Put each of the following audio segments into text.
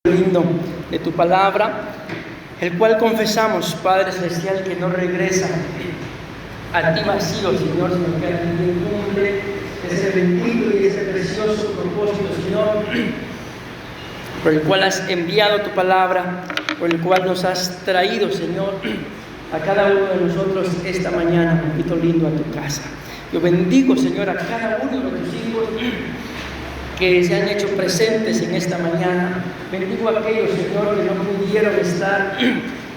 lindo de tu palabra, el cual confesamos, Padre Celestial, que no regresa a ti vacío, Señor, sino que a ti cumple ese bendito y ese precioso propósito, Señor, por el cual has enviado tu palabra, por el cual nos has traído, Señor, a cada uno de nosotros esta mañana, papito lindo, a tu casa. Yo bendigo, Señor, a cada uno de tus hijos que se han hecho presentes en esta mañana. Bendigo a aquellos, Señor, que no pudieron estar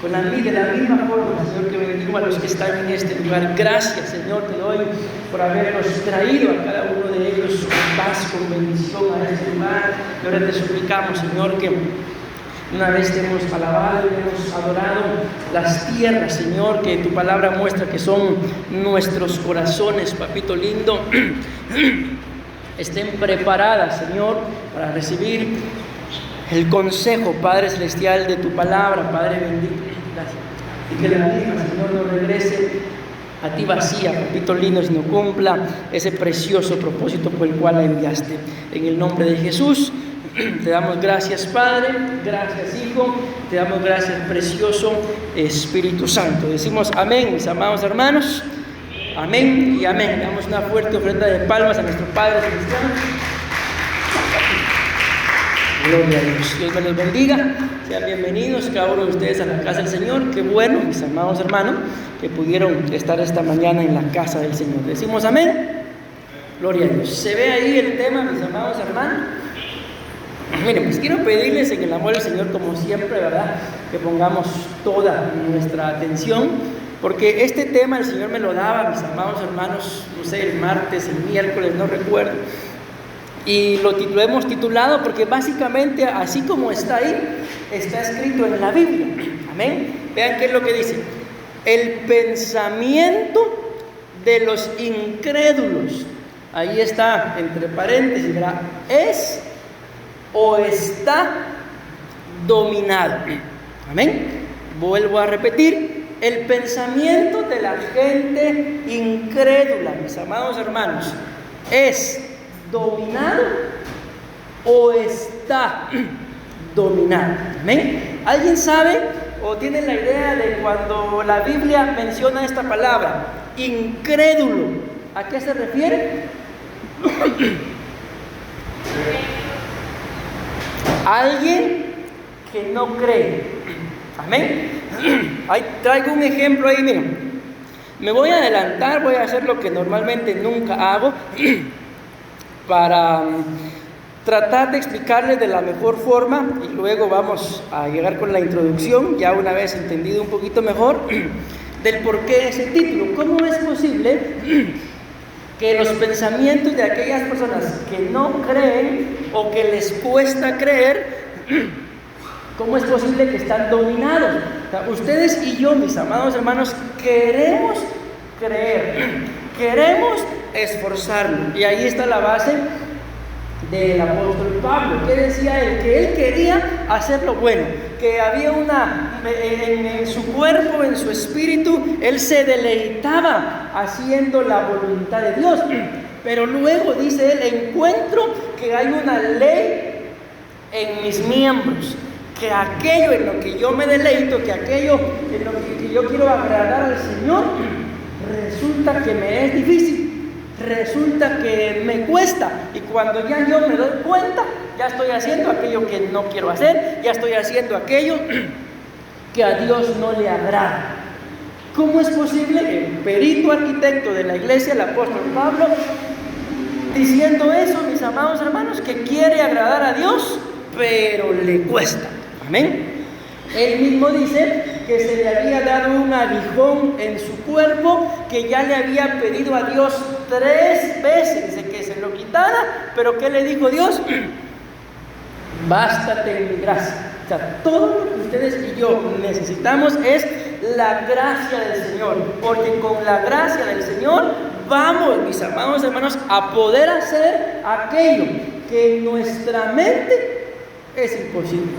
con la de la misma forma, Señor, que bendigo a los que están en este lugar. Gracias, Señor, te doy por habernos traído a cada uno de ellos con paz, con bendición a este lugar. Y ahora te suplicamos, Señor, que una vez te hemos alabado y hemos adorado las tierras, Señor, que tu palabra muestra que son nuestros corazones, papito lindo, estén preparadas, Señor, para recibir el consejo, Padre Celestial, de tu palabra, Padre bendito. Gracias. Y que la misma, Señor, no regrese a ti vacía, papito lindo, sino cumpla ese precioso propósito por el cual la enviaste. En el nombre de Jesús, te damos gracias, Padre, gracias, Hijo, te damos gracias, precioso Espíritu Santo. Decimos amén, mis amados hermanos. Amén y amén. Damos una fuerte ofrenda de palmas a nuestro Padre Celestial. Gloria a Dios. Dios me los bendiga. Sean bienvenidos cada uno de ustedes a la casa del Señor. Qué bueno, mis amados hermanos, que pudieron estar esta mañana en la casa del Señor. Decimos amén. Gloria a Dios. ¿Se ve ahí el tema, mis amados hermanos? Miren, pues quiero pedirles en el amor del Señor, como siempre, ¿verdad?, que pongamos toda nuestra atención, porque este tema el Señor me lo daba, mis amados hermanos, no sé, el martes, el miércoles, no recuerdo, y lo hemos titulado porque básicamente, así como está ahí, está escrito en la Biblia. Amén. Vean qué es lo que dice: el pensamiento de los incrédulos, ahí está entre paréntesis, ¿verdad?, es o está dominado. Amén. Vuelvo a repetir: el pensamiento de la gente incrédula, mis amados hermanos, es dominado o está dominado. Amén. ¿Alguien sabe o tiene la idea de cuando la Biblia menciona esta palabra, incrédulo, a qué se refiere? Alguien que no cree. Amén. Ahí traigo un ejemplo ahí, miren. Me voy a adelantar, voy a hacer lo que normalmente nunca hago para tratar de explicarles de la mejor forma, y luego vamos a llegar con la introducción, ya una vez entendido un poquito mejor del por qué ese título. ¿Cómo es posible que los pensamientos de aquellas personas que no creen o que les cuesta creer, cómo es posible que están dominados? O sea, ustedes y yo, mis amados hermanos, queremos creer, queremos esforzarnos, y ahí está la base del apóstol Pablo. ¿Qué decía él? Que él quería hacer lo bueno, que había en su cuerpo, en su espíritu, él se deleitaba haciendo la voluntad de Dios, pero luego dice él: encuentro que hay una ley en mis miembros, que aquello en lo que yo me deleito, que aquello en lo que yo quiero agradar al Señor, resulta que me es difícil, resulta que me cuesta, y cuando ya yo me doy cuenta, ya estoy haciendo aquello que no quiero hacer, ya estoy haciendo aquello que a Dios no le agrada. ¿Cómo es posible? El perito arquitecto de la iglesia, el apóstol Pablo, diciendo eso, mis amados hermanos, que quiere agradar a Dios, pero le cuesta. Amén. Él mismo dice que se le había dado un aguijón en su cuerpo, que ya le había pedido a Dios 3 veces, dice, que se lo quitara, pero ¿qué le dijo Dios? Bástate en mi gracia. O sea, todo lo que ustedes y yo necesitamos es la gracia del Señor, porque con la gracia del Señor vamos, mis amados hermanos, a poder hacer aquello que en nuestra mente es imposible.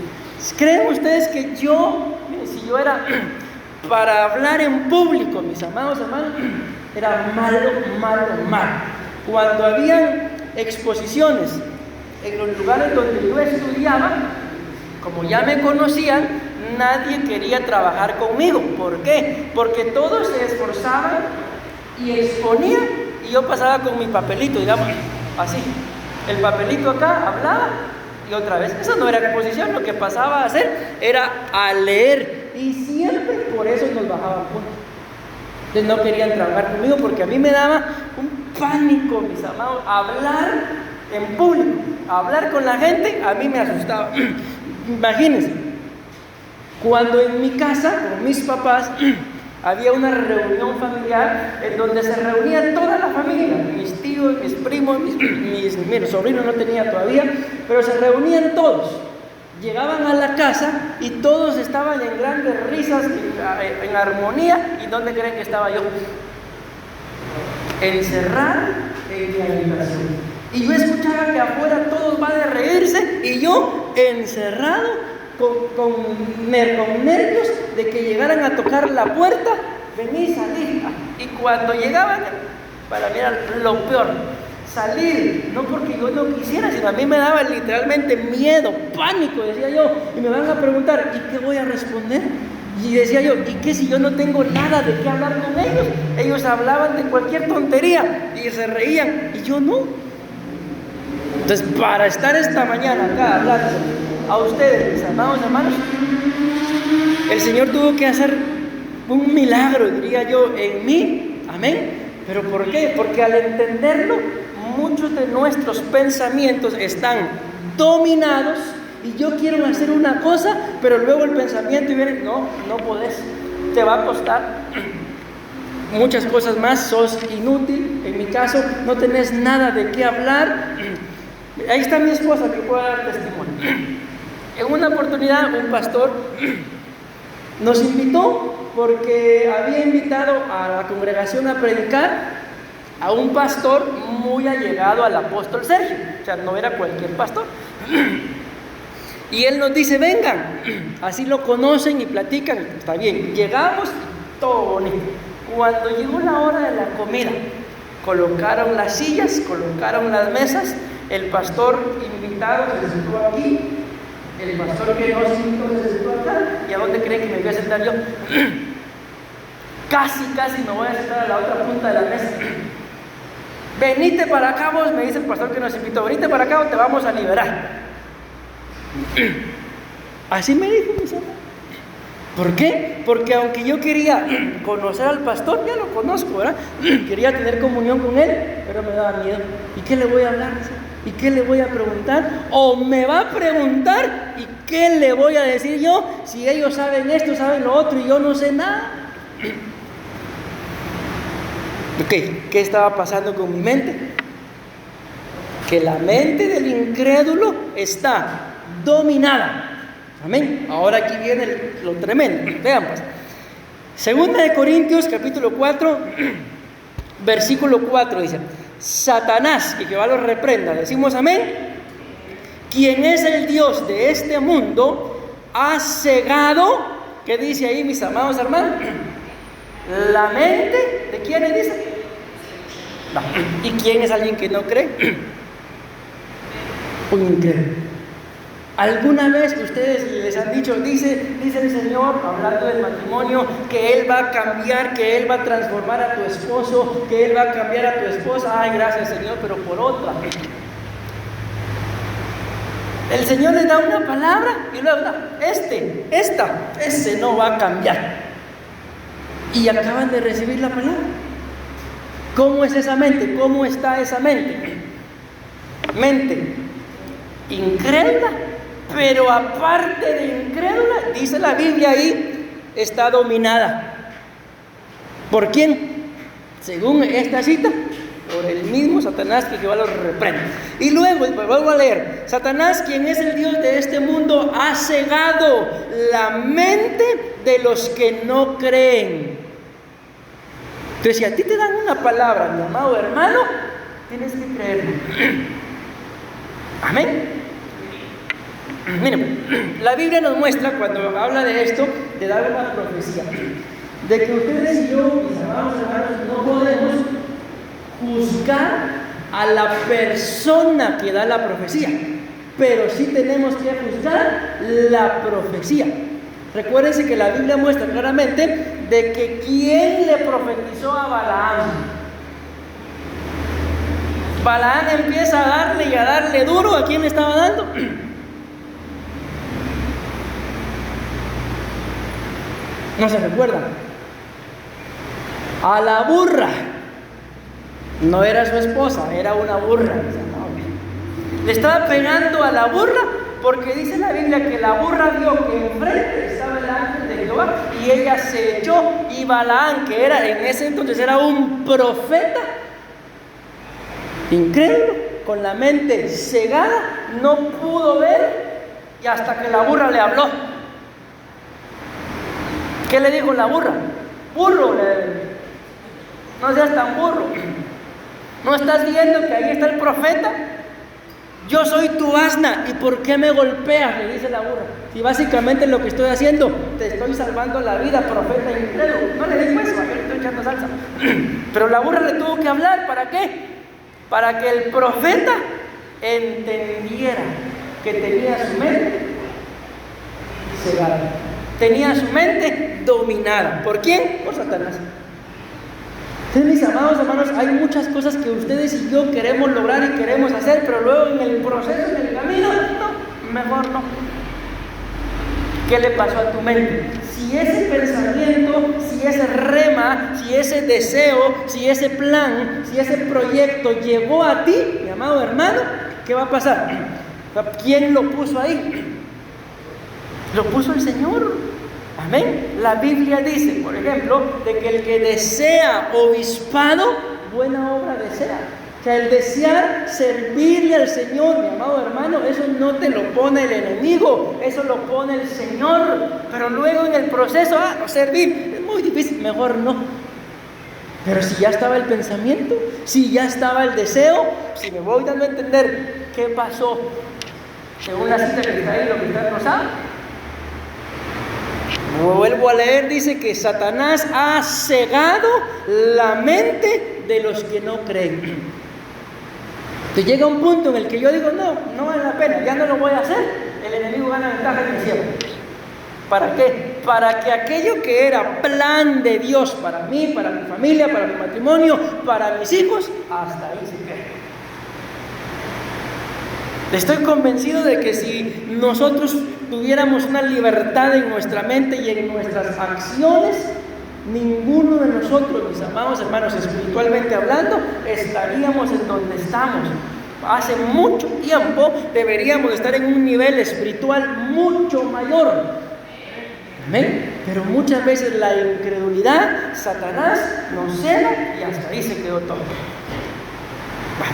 ¿Creen ustedes que si yo era para hablar en público, mis amados hermanos, era malo? Cuando habían exposiciones en los lugares donde yo estudiaba, como ya me conocían, nadie quería trabajar conmigo. ¿Por qué? Porque todos se esforzaban y exponían, y yo pasaba con mi papelito, digamos, así. El papelito acá, hablaba, y otra vez. Eso no era exposición, lo que pasaba a hacer era a leer. Y siempre por eso nos bajaban puntos. Entonces no querían trabajar conmigo porque a mí me daba un pánico, mis amados, hablar en público, hablar con la gente, a mí me asustaba. Imagínense, cuando en mi casa, con mis papás, había una reunión familiar en donde se reunía toda la familia, mis tíos, mis primos, mis sobrinos no tenía todavía, pero se reunían todos. Llegaban a la casa y todos estaban en grandes risas, en armonía. ¿Y dónde creen que estaba yo? Encerrado en mi habitación. Y yo escuchaba que afuera todos van a reírse y yo encerrado con nervios de que llegaran a tocar la puerta, vení, salí. Y cuando llegaban, para mí era lo peor. Salir, no porque yo no quisiera, sino a mí me daba literalmente miedo, pánico, decía yo, y me van a preguntar, ¿y qué voy a responder? Y decía yo, ¿y qué si yo no tengo nada de qué hablar con ellos? Ellos hablaban de cualquier tontería y se reían, y yo no. Entonces, para estar esta mañana acá hablando a ustedes, mis amados hermanos, el Señor tuvo que hacer un milagro, diría yo, en mí, amén. ¿Pero por qué? Porque al entenderlo, muchos de nuestros pensamientos están dominados y yo quiero hacer una cosa, pero luego el pensamiento viene, no podés, te va a costar muchas cosas más, sos inútil, en mi caso no tenés nada de qué hablar. Ahí está mi esposa que puede dar testimonio. En una oportunidad un pastor nos invitó porque había invitado a la congregación a predicar a un pastor muy allegado al apóstol Sergio, o sea, no era cualquier pastor. Y él nos dice, vengan, así lo conocen y platican, está bien. Llegamos, todo bonito. Cuando llegó la hora de la comida, colocaron las sillas, colocaron las mesas, el pastor invitado se sentó aquí, el pastor que nos invitó se sentó acá, ¿y a dónde creen que me voy a sentar yo? Casi me voy a sentar a la otra punta de la mesa. Venite para acá vos, me dice el pastor que nos invitó, venite para acá o te vamos a liberar. Así me dijo mi hermano. ¿Por qué? Porque aunque yo quería conocer al pastor, ya lo conozco, ¿verdad? Quería tener comunión con él, pero me daba miedo. ¿Y qué le voy a hablar? ¿Y qué le voy a preguntar? O me va a preguntar, ¿y qué le voy a decir yo? Si ellos saben esto, saben lo otro y yo no sé nada. ¿Qué estaba pasando con mi mente? Que la mente del incrédulo está dominada. Amén. Ahora aquí viene lo tremendo. Vean pues. Segunda de Corintios, capítulo 4, versículo 4 dice: Satanás, que Jehová lo reprenda, decimos amén, quien es el Dios de este mundo, ha cegado, ¿qué dice ahí, mis amados hermanos? La mente, ¿de quiénes dice? No. ¿Y quién es alguien que no cree? Un incrédulo. ¿Alguna vez ustedes les han dicho, dice el Señor, hablando del matrimonio, que Él va a cambiar, que Él va a transformar a tu esposo, que Él va a cambiar a tu esposa? Ay, gracias Señor, pero por otra. El Señor les da una palabra y luego da, ese no va a cambiar. Y acaban de recibir la palabra. ¿Cómo es esa mente? ¿Cómo está esa mente? Mente incrédula, pero aparte de incrédula, dice la Biblia ahí, está dominada. ¿Por quién? Según esta cita, por el mismo Satanás, que Jehová lo reprende. Y luego, vuelvo a leer: Satanás, quien es el Dios de este mundo, ha cegado la mente de los que no creen. Entonces, si a ti te dan una palabra, mi amado hermano, tienes que creerlo. Amén. Miren, la Biblia nos muestra, cuando habla de esto, de dar una profecía, de que ustedes y yo, mis amados hermanos, no podemos juzgar a la persona que da la profecía. pero sí tenemos que juzgar la profecía. Recuérdense que la Biblia muestra claramente de que quién le profetizó a Balaam. Balaam empieza a darle duro. ¿A quién le estaba dando? No se recuerdan. A la burra. No era su esposa, era una burra. Le estaba pegando a la burra porque dice la Biblia que la burra vio que enfrente estaba el ángel de Jehová y ella se echó, y Balaam, que era en ese entonces era un profeta incrédulo, con la mente cegada, no pudo ver, y hasta que la burra le habló. ¿Qué le dijo la burra? Burro, no seas tan burro. ¿No estás viendo que ahí está el profeta? Yo soy tu asna, ¿y por qué me golpeas?, le dice la burra. Si básicamente lo que estoy haciendo, te estoy salvando la vida, profeta incrédulo. No le dijo eso, yo le estoy echando salsa. Pero la burra le tuvo que hablar, ¿para qué? Para que el profeta entendiera que tenía su mente cegada, tenía su mente dominada. ¿Por quién? Por Satanás. Entonces, mis amados hermanos, hay muchas cosas que ustedes y yo queremos lograr y queremos hacer, pero luego en el proceso, en el camino, no, mejor no. ¿Qué le pasó a tu mente? Si ese pensamiento, si ese rema, si ese deseo, si ese plan, si ese proyecto llegó a ti, mi amado hermano, ¿qué va a pasar? ¿Quién lo puso ahí? Lo puso el Señor. Amén. La Biblia dice, por ejemplo, de que el que desea obispado, buena obra desea. O sea, el desear servirle al Señor, mi amado hermano, eso no te lo pone el enemigo, eso lo pone el Señor. Pero luego en el proceso, no servir, es muy difícil, mejor no. Pero si ya estaba el pensamiento, si ya estaba el deseo, si me voy dando a entender qué pasó, según la cita que está ahí, lo que está rosado. Vuelvo a leer, dice que Satanás ha cegado la mente de los que no creen. Te llega un punto en el que yo digo, no vale la pena, ya no lo voy a hacer. El enemigo gana ventaja en el cielo. ¿Para qué? Para que aquello que era plan de Dios para mí, para mi familia, para mi matrimonio, para mis hijos, hasta ahí se quede. Estoy convencido de que si nosotros tuviéramos una libertad en nuestra mente y en nuestras acciones, ninguno de nosotros, mis amados hermanos, espiritualmente hablando, estaríamos en donde estamos. Hace mucho tiempo deberíamos estar en un nivel espiritual mucho mayor. Amén. Pero muchas veces la incredulidad, Satanás nos cega y hasta ahí se quedó todo.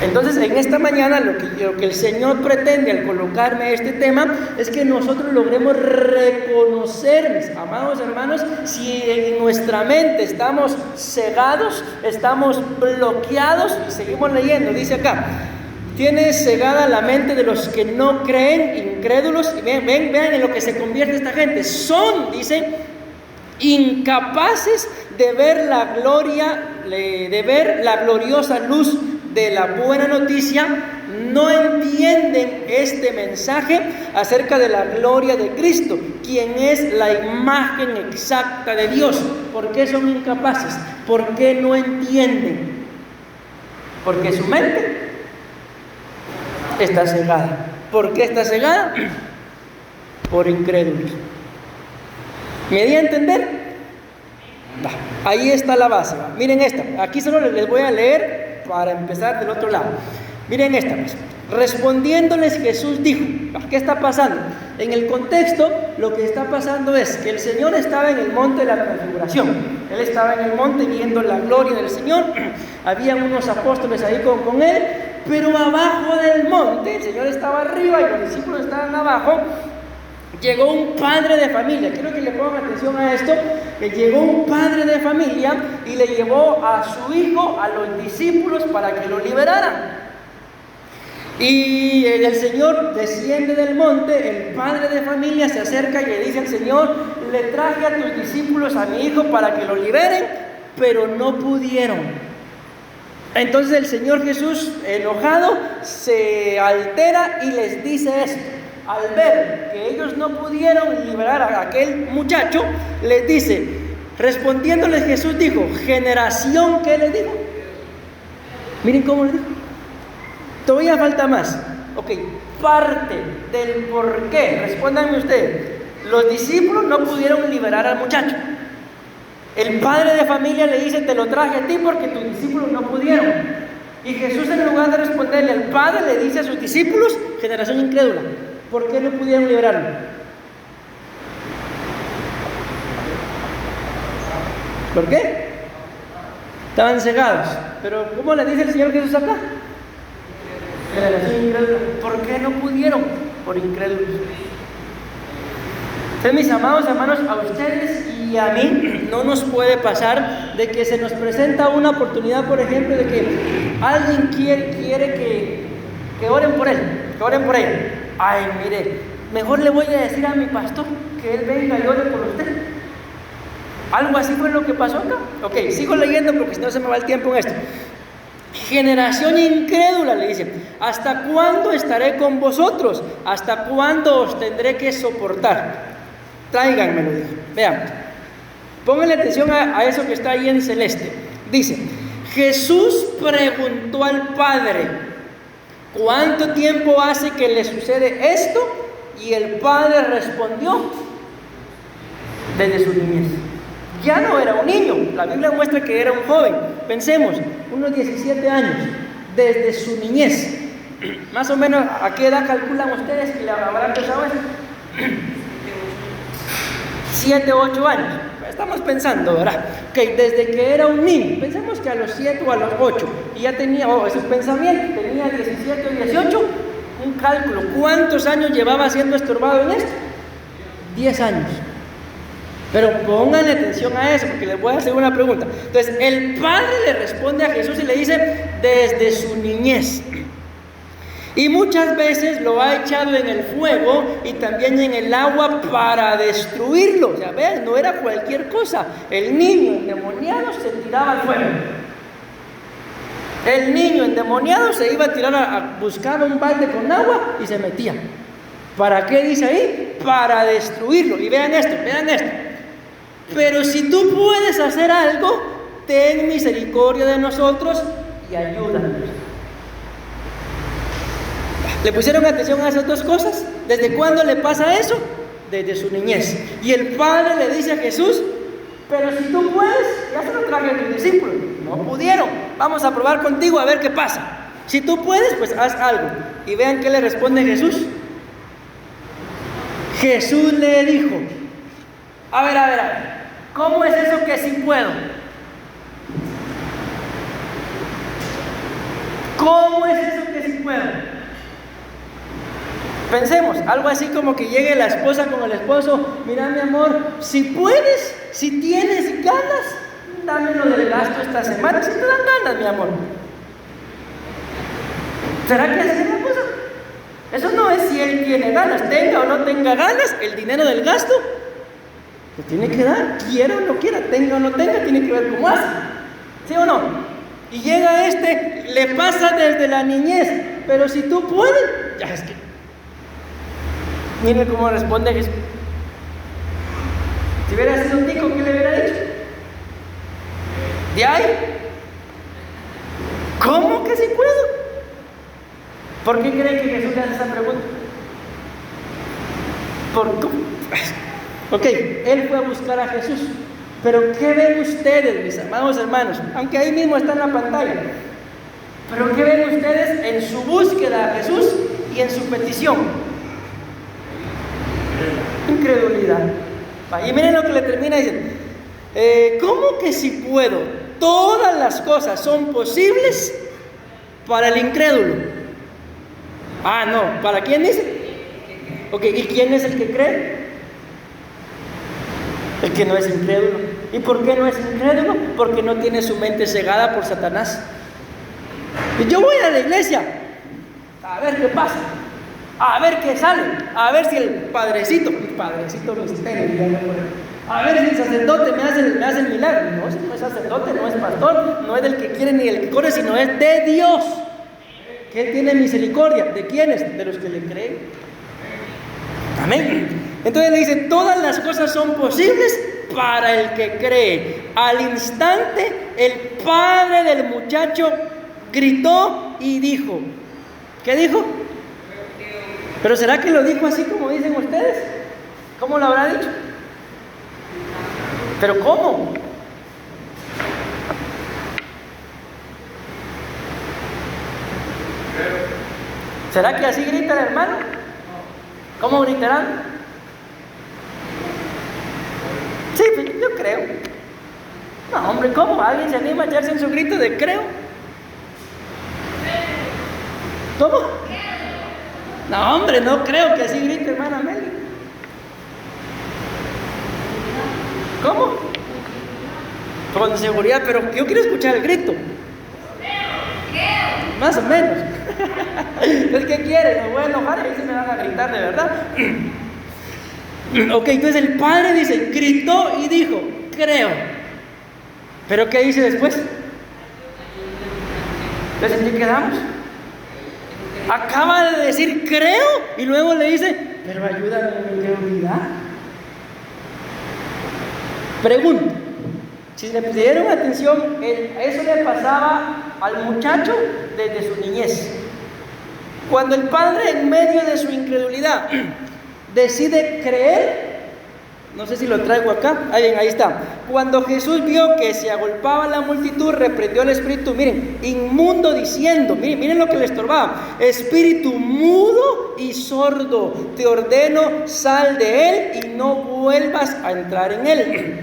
Entonces, en esta mañana lo que el Señor pretende al colocarme este tema es que nosotros logremos reconocer, mis amados hermanos, si en nuestra mente estamos cegados, estamos bloqueados. Y seguimos leyendo, dice acá: tiene cegada la mente de los que no creen, incrédulos. Y vean en lo que se convierte esta gente. Son, dice, incapaces de ver la gloria, de ver la gloriosa luz de la buena noticia. No entienden este mensaje acerca de la gloria de Cristo, quien es la imagen exacta de Dios. ¿Por qué son incapaces? ¿Por qué no entienden? Porque su mente está cegada. ¿Por qué está cegada? Por incrédulos. ¿Me di a entender? Ahí está la base. Miren esta. Aquí solo les voy a leer para empezar del otro lado. Miren esta. Respondiéndoles Jesús dijo, ¿qué está pasando? En el contexto, lo que está pasando es que el Señor estaba en el monte de la transfiguración. Él estaba en el monte viendo la gloria del Señor. Habían unos apóstoles ahí con él, pero abajo del monte, el Señor estaba arriba y los discípulos estaban abajo. Llegó un padre de familia. Quiero que le pongan atención a esto. Que llegó un padre de familia y le llevó a su hijo a los discípulos para que lo liberaran. Y el Señor desciende del monte. El padre de familia se acerca y le dice al Señor: le traje a tus discípulos a mi hijo para que lo liberen, pero no pudieron. Entonces el Señor Jesús, enojado, se altera y les dice esto. Al ver que ellos no pudieron liberar a aquel muchacho, les dice, respondiéndoles Jesús dijo, generación, ¿qué les dijo? Miren cómo les dijo. Todavía falta más. Ok, parte del por qué, respóndanme ustedes. Los discípulos no pudieron liberar al muchacho. El padre de familia le dice, te lo traje a ti porque tus discípulos no pudieron. Y Jesús, en lugar de responderle al padre, le dice a sus discípulos, generación incrédula, ¿por qué no pudieron liberarlo? ¿Por qué? Estaban cegados. Pero ¿cómo le dice el Señor Jesús acá? Generación incrédula. ¿Por qué no pudieron? Por incrédulos. Entonces, mis amados hermanos, a ustedes y a mí no nos puede pasar de que se nos presenta una oportunidad, por ejemplo, de que alguien quiere que oren por él, que oren por ella. Ay, mire, mejor le voy a decir a mi pastor que él venga y ore por usted. Algo así fue lo que pasó acá. Ok, sigo leyendo porque si no se me va el tiempo en esto. Generación incrédula, le dice, ¿hasta cuándo estaré con vosotros? ¿Hasta cuándo os tendré que soportar? Tráiganmelo, dijo. Vean, pónganle atención a eso que está ahí en celeste. Dice, Jesús preguntó al Padre, ¿cuánto tiempo hace que le sucede esto? Y el Padre respondió, desde su niñez. Ya no era un niño, la Biblia muestra que era un joven. Pensemos, unos 17 años, desde su niñez. Más o menos, ¿a qué edad calculan ustedes que le habrá empezado eso? 7, 8 años. Estamos pensando, ¿verdad? Que desde que era un niño, pensemos que a los 7 o a los 8, y ya tenía, esos pensamientos, tenía 17 o 18, un cálculo. ¿Cuántos años llevaba siendo estorbado en esto? 10 años. Pero pónganle atención a eso, porque les voy a hacer una pregunta. Entonces, el Padre le responde a Jesús y le dice, desde su niñez. Y muchas veces lo ha echado en el fuego y también en el agua para destruirlo. O sea, vean, no era cualquier cosa. El niño endemoniado se tiraba al fuego. El niño endemoniado se iba a tirar a buscar un balde con agua y se metía. ¿Para qué dice ahí? Para destruirlo. Y vean esto, vean esto. Pero si tú puedes hacer algo, ten misericordia de nosotros y ayúdanos. ¿Le pusieron atención a esas dos cosas? ¿Desde cuándo le pasa eso? Desde su niñez. Y el Padre le dice a Jesús, pero si tú puedes, ya se lo traje a tus discípulos. No pudieron. Vamos a probar contigo a ver qué pasa. Si tú puedes, pues haz algo. Y vean qué le responde Jesús. Jesús le dijo, a ver, ¿cómo es eso que sí puedo? ¿Cómo es eso que sí puedo? Pensemos, algo así como que llegue la esposa con el esposo, mira mi amor, si puedes, si tienes ganas, dame lo del gasto esta semana, si te dan ganas, mi amor. ¿Será que así es la cosa? Eso no es si él tiene ganas, tenga o no tenga ganas, el dinero del gasto lo tiene que dar, quiera o no quiera, tenga o no tenga, tiene que ver cómo hace, ¿sí o no? Y llega le pasa desde la niñez, pero si tú puedes, ya es que, miren cómo responde Jesús. Si hubiera sido un tico, ¿qué le hubiera dicho? ¿De ahí? ¿Cómo que sí puedo? ¿Por qué creen que Jesús le hace esa pregunta? ¿Por qué? Ok, él fue a buscar a Jesús. Pero ¿qué ven ustedes, mis amados hermanos? Aunque ahí mismo está en la pantalla. Pero ¿qué ven ustedes en su búsqueda a Jesús y en su petición? Incredulidad. Y miren lo que le termina diciendo. ¿Cómo que si puedo? Todas las cosas son posibles para el incrédulo. Ah, no, ¿para quién dice? Ok, ¿y quién es el que cree? El que no es incrédulo. ¿Y por qué no es incrédulo? Porque no tiene su mente cegada por Satanás. Y yo voy a la iglesia a ver qué pasa, a ver qué sale, a ver si el padrecito misterio, A ver si el sacerdote me hace el milagro. No, si no es sacerdote, no es pastor, no es del que quiere ni del que corre, sino es de Dios. Que Él tiene misericordia. ¿De quiénes? De los que le creen. Amén. Entonces le dice, todas las cosas son posibles para el que cree. Al instante, el padre del muchacho gritó y dijo, ¿qué dijo? ¿Pero será que lo dijo así como dicen ustedes? ¿Cómo lo habrá dicho? ¿Pero cómo? ¿Será que así grita el hermano? ¿Cómo gritarán? Sí, yo creo. No, hombre, ¿cómo? ¿Alguien se anima a echarse en su grito de creo? ¿Cómo? No, hombre, no creo que así grite hermana Meli. ¿Cómo? Con seguridad, pero yo quiero escuchar el grito. Más o menos. Entonces, ¿qué quiere? Me voy a enojar y ahí se me van a gritar de verdad. Ok, entonces el padre dice, gritó y dijo, creo. ¿Pero qué dice después? Entonces, ¿en qué quedamos? Acaba de decir creo y luego le dice, pero ayúdame en mi incredulidad. Pregunto, si le pusieron atención, eso le pasaba al muchacho desde su niñez. Cuando el padre, en medio de su incredulidad, decide creer, no sé si lo traigo acá, ahí está. Cuando Jesús vio que se agolpaba la multitud, reprendió al espíritu, miren, inmundo, diciendo, miren lo que le estorbaba: espíritu mudo y sordo, te ordeno, sal de él y no vuelvas a entrar en él.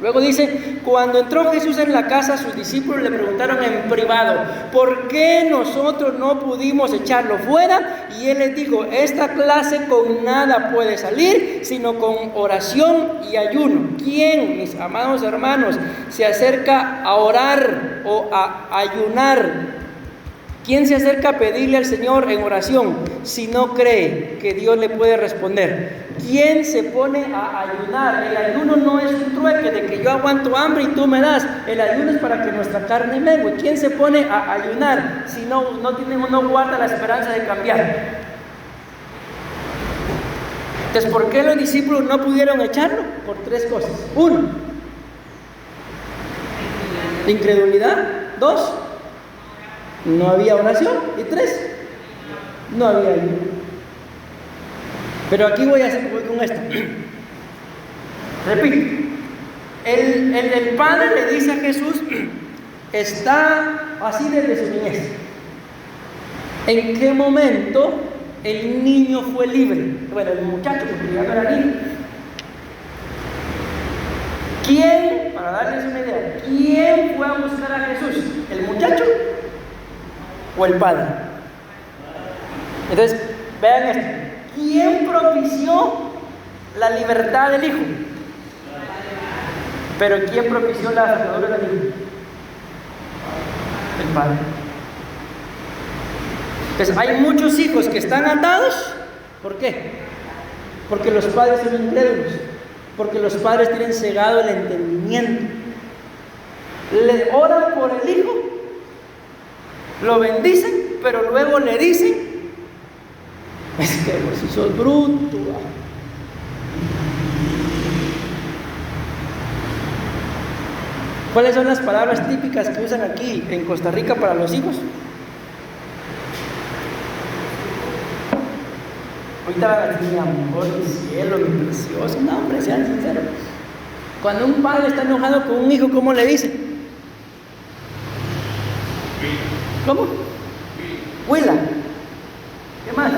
Luego dice, cuando entró Jesús en la casa, sus discípulos le preguntaron en privado, ¿por qué nosotros no pudimos echarlo fuera? Y él les dijo, esta clase con nada puede salir, sino con oración y ayuno. ¿Quién, mis amados hermanos, se acerca a orar o a ayunar? ¿Quién se acerca a pedirle al Señor en oración si no cree que Dios le puede responder? ¿Quién se pone a ayunar? El ayuno no es un trueque de que yo aguanto hambre y tú me das. El ayuno es para que nuestra carne mengue. ¿Quién se pone a ayunar si no guarda la esperanza de cambiar? Entonces, ¿por qué los discípulos no pudieron echarlo? Por tres cosas. 1, incredulidad. 2, no había oración. Y 3, no había ayuno. Pero aquí voy con esto. Repito. El padre le dice a Jesús, está así desde su niñez. ¿En qué momento el niño fue libre? Bueno, el muchacho, porque ya no era niño. ¿Quién, para darles una idea, quién fue a buscar a Jesús? ¿El muchacho o el padre? Entonces, vean esto. ¿Quién propició la libertad del hijo? Pero ¿quién propició la atadura del hijo? El padre. Entonces, hay muchos hijos que están atados. ¿Por qué? Porque los padres son incrédulos. Porque los padres tienen cegado el entendimiento. Le oran por el hijo, lo bendicen, pero luego le dicen, es que vos si sos bruto. ¿Cuáles son las palabras típicas que usan aquí en Costa Rica para los hijos? Ahorita van a decir, mi amor, mi cielo, mi precioso. No, hombre, sean sinceros. Cuando un padre está enojado con un hijo, ¿cómo le dice? ¿Cómo? Huila. ¿Qué más?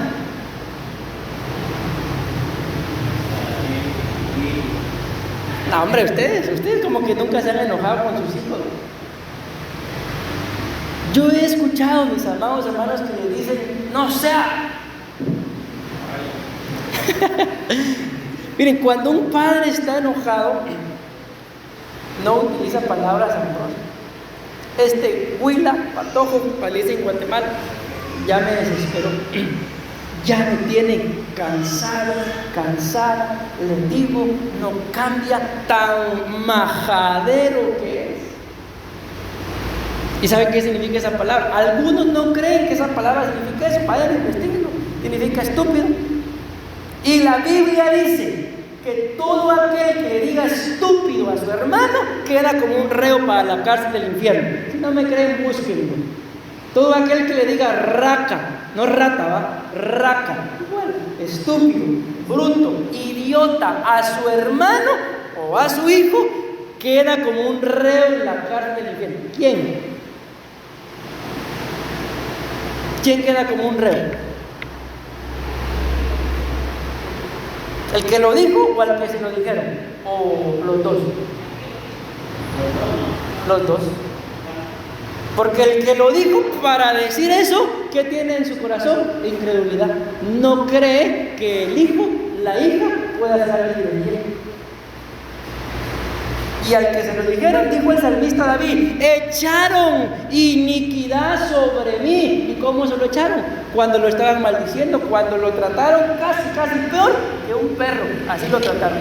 No, hombre, ustedes como que nunca se han enojado con sus hijos. Yo he escuchado a mis amados hermanos que le dicen, no sea. Miren, cuando un padre está enojado, no utiliza palabras amorosas. Huila, patojo, paliza en Guatemala, ya me desesperó. ya me tiene cansado, cansada, les digo, no cambia, tan majadero que es. ¿Y saben qué significa esa palabra? Algunos no creen que esa palabra significa eso, vayan a investigarlo, significa estúpido. Y la Biblia dice que todo aquel que le diga estúpido a su hermano queda como un reo para la cárcel del infierno. Si no me creen, búsquenlo. Todo aquel que le diga raca, no rata, va, raca, igual, estúpido, bruto, idiota a su hermano o a su hijo, queda como un reo en la cárcel del infierno. ¿Quién? ¿Quién queda como un reo? ¿El que lo dijo o al que se lo dijeron? ¿O los dos? Los dos. Porque el que lo dijo, para decir eso, ¿qué tiene en su corazón? Incredulidad. No cree que el hijo, la hija, pueda salir del bien. Y al que se lo dijeron, dijo el salmista David: echaron iniquidad sobre mí. ¿Y cómo se lo echaron? Cuando lo estaban maldiciendo, cuando lo trataron casi peor que un perro. Así lo trataron.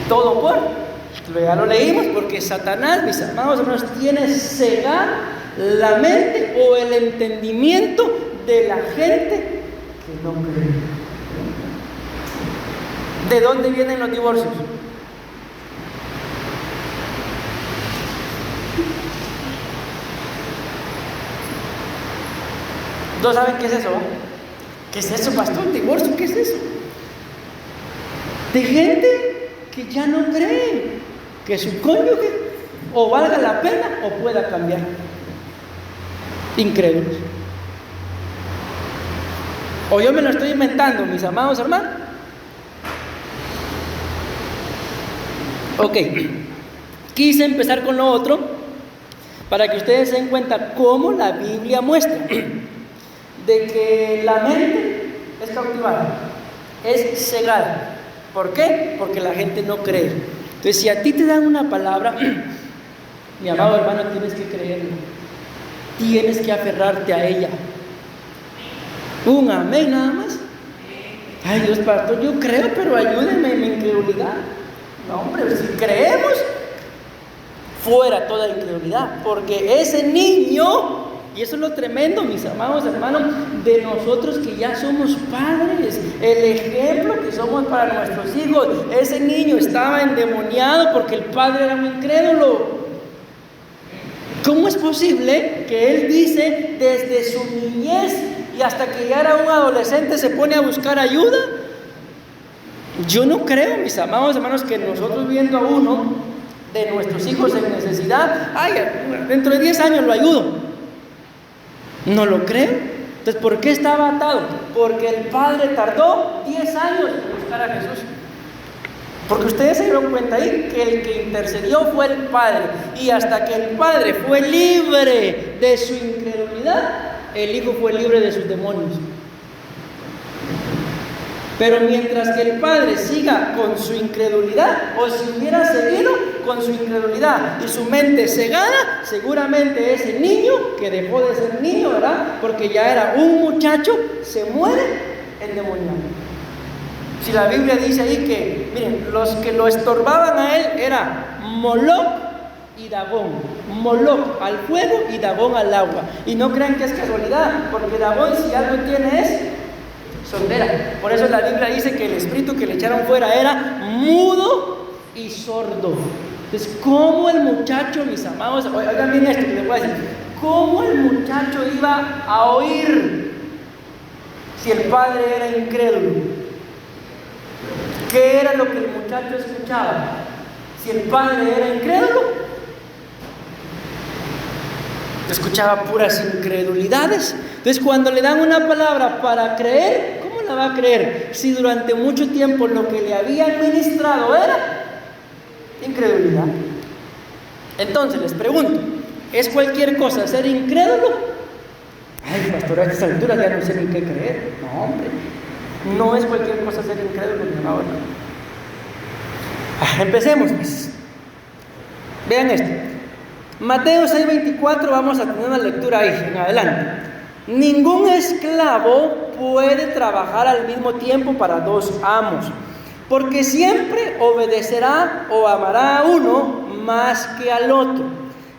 Todo por... Ya lo leímos, porque Satanás, mis amados hermanos, tiene cegada la mente o el entendimiento de la gente que no cree. ¿De dónde vienen los divorcios? ¿No saben qué es eso? ¿Qué es eso, pastor? ¿Divorcio? ¿Qué es eso? De gente que ya no cree que su cónyuge o valga la pena o pueda cambiar. Incrédulos. O yo me lo estoy inventando, mis amados hermanos. Ok, quise empezar con lo otro para que ustedes se den cuenta cómo la Biblia muestra de que la mente es cautivada, es cegada. ¿Por qué? Porque la gente no cree. Entonces, si a ti te dan una palabra, mi amado hermano, tienes que creerla, tienes que aferrarte a ella. Un amén nada más. Ay, Dios, pastor, yo creo, pero ayúdenme en mi incredulidad. No, hombre, si creemos, fuera toda incredulidad, porque ese niño, y eso es lo tremendo, mis amados hermanos, de nosotros que ya somos padres, el ejemplo que somos para nuestros hijos. Ese niño estaba endemoniado porque el padre era un incrédulo. ¿Cómo es posible que él dice desde su niñez y hasta que ya era un adolescente se pone a buscar ayuda? Yo no creo, mis amados hermanos, que nosotros viendo a uno de nuestros hijos en necesidad, ay, dentro de 10 años lo ayudo. No lo creo. Entonces, ¿por qué estaba atado? Porque el padre tardó 10 años en buscar a Jesús. Porque ustedes se dieron cuenta ahí que el que intercedió fue el padre. Y hasta que el padre fue libre de su incredulidad, el hijo fue libre de sus demonios. Pero mientras que el padre siga con su incredulidad, o si hubiera seguido con su incredulidad y su mente cegada, seguramente ese niño, que dejó de ser niño, ¿verdad? Porque ya era un muchacho, se muere endemoniado. Si la Biblia dice ahí que, miren, los que lo estorbaban a él era Moloc y Dagón. Moloc al fuego y Dagón al agua. Y no crean que es casualidad, porque Dagón, si algo tiene, es sordera. Por eso la Biblia dice que el espíritu que le echaron fuera era mudo y sordo. Entonces, ¿cómo el muchacho, mis amados, oigan bien esto que les voy a decir, cómo el muchacho iba a oír si el padre era incrédulo? ¿Qué era lo que el muchacho escuchaba? Si el padre era incrédulo, escuchaba puras incredulidades. Entonces, cuando le dan una palabra para creer, ¿cómo la va a creer? Si durante mucho tiempo lo que le habían ministrado era incredulidad. Entonces, les pregunto, ¿es cualquier cosa ser incrédulo? Ay, pastor, a estas alturas ya no sé ni qué creer. No, hombre, no es cualquier cosa ser incrédulo, mi amado. Empecemos, pues. Vean esto. Mateo 6:24, vamos a tener una lectura ahí, en adelante. Ningún esclavo puede trabajar al mismo tiempo para dos amos, porque siempre obedecerá o amará a uno más que al otro.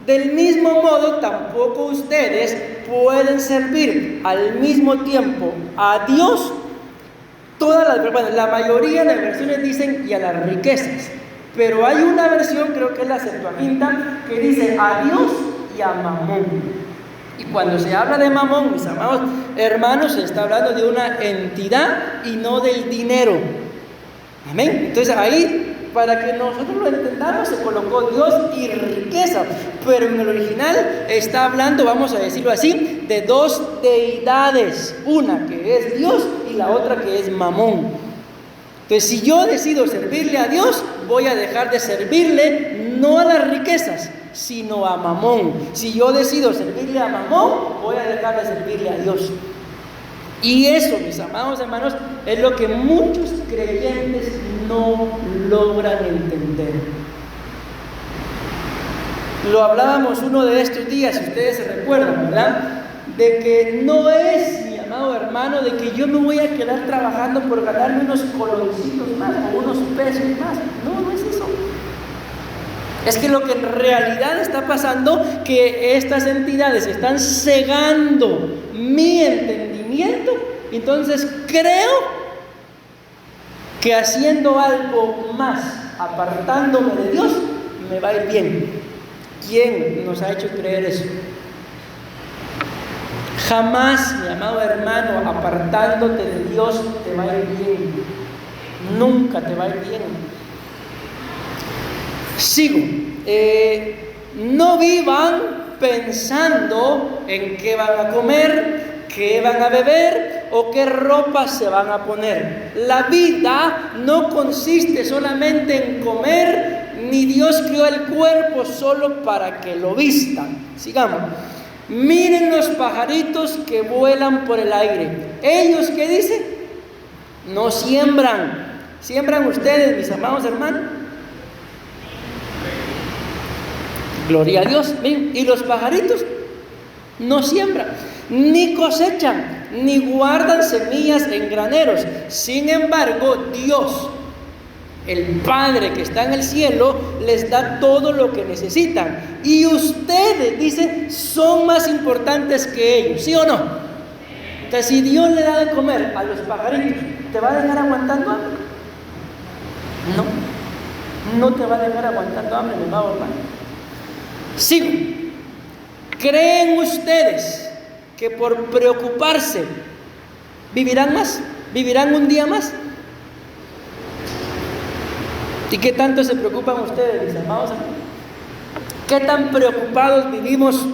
Del mismo modo, tampoco ustedes pueden servir al mismo tiempo a Dios. La mayoría de las versiones dicen y a las riquezas, pero hay una versión, creo que es la Septuaginta, que dice a Dios y a Mamón. Y cuando se habla de Mamón, mis amados hermanos, se está hablando de una entidad y no del dinero. Amén. Entonces ahí, para que nosotros lo entendamos, se colocó Dios y riqueza, pero en el original está hablando, vamos a decirlo así, de dos deidades, una que es Dios y la otra que es Mamón. Entonces, si yo decido servirle a Dios, voy a dejar de servirle no a las riquezas, sino a Mamón. Si yo decido servirle a Mamón, voy a dejar de servirle a Dios. Y eso, mis amados hermanos, es lo que muchos creyentes no logran entender. Lo hablábamos uno de estos días, si ustedes se recuerdan, ¿verdad? De que no es, mi amado hermano, de que yo me voy a quedar trabajando por ganarme unos coloncitos más o unos pesos más. No, no es eso. Es que lo que en realidad está pasando, que estas entidades están cegando mi entendimiento. Entonces creo que haciendo algo más, apartándome de Dios, me va a ir bien. ¿Quién nos ha hecho creer eso? Jamás, mi amado hermano, apartándote de Dios te va a ir bien. Nunca te va a ir bien. Sigo. No vivan pensando en qué van a comer, qué van a beber o qué ropa se van a poner. La vida no consiste solamente en comer, ni Dios creó el cuerpo solo para que lo vistan. Sigamos. Miren los pajaritos que vuelan por el aire. Ellos, ¿qué dicen? No siembran. ¿Siembran ustedes, mis amados hermanos? Gloria a Dios. Miren, y los pajaritos no siembran, ni cosechan, ni guardan semillas en graneros. Sin embargo, Dios, el Padre que está en el cielo, les da todo lo que necesitan. Y ustedes, dice, son más importantes que ellos, ¿sí o no? Entonces, si Dios le da de comer a los pajaritos, ¿te va a dejar aguantando hambre? No te va a dejar aguantando hambre, mi amado hermano. Sigo. ¿Creen ustedes que por preocuparse vivirán más? ¿Vivirán un día más? ¿Y qué tanto se preocupan ustedes, mis amados hermanos? ¿Qué tan preocupados vivimos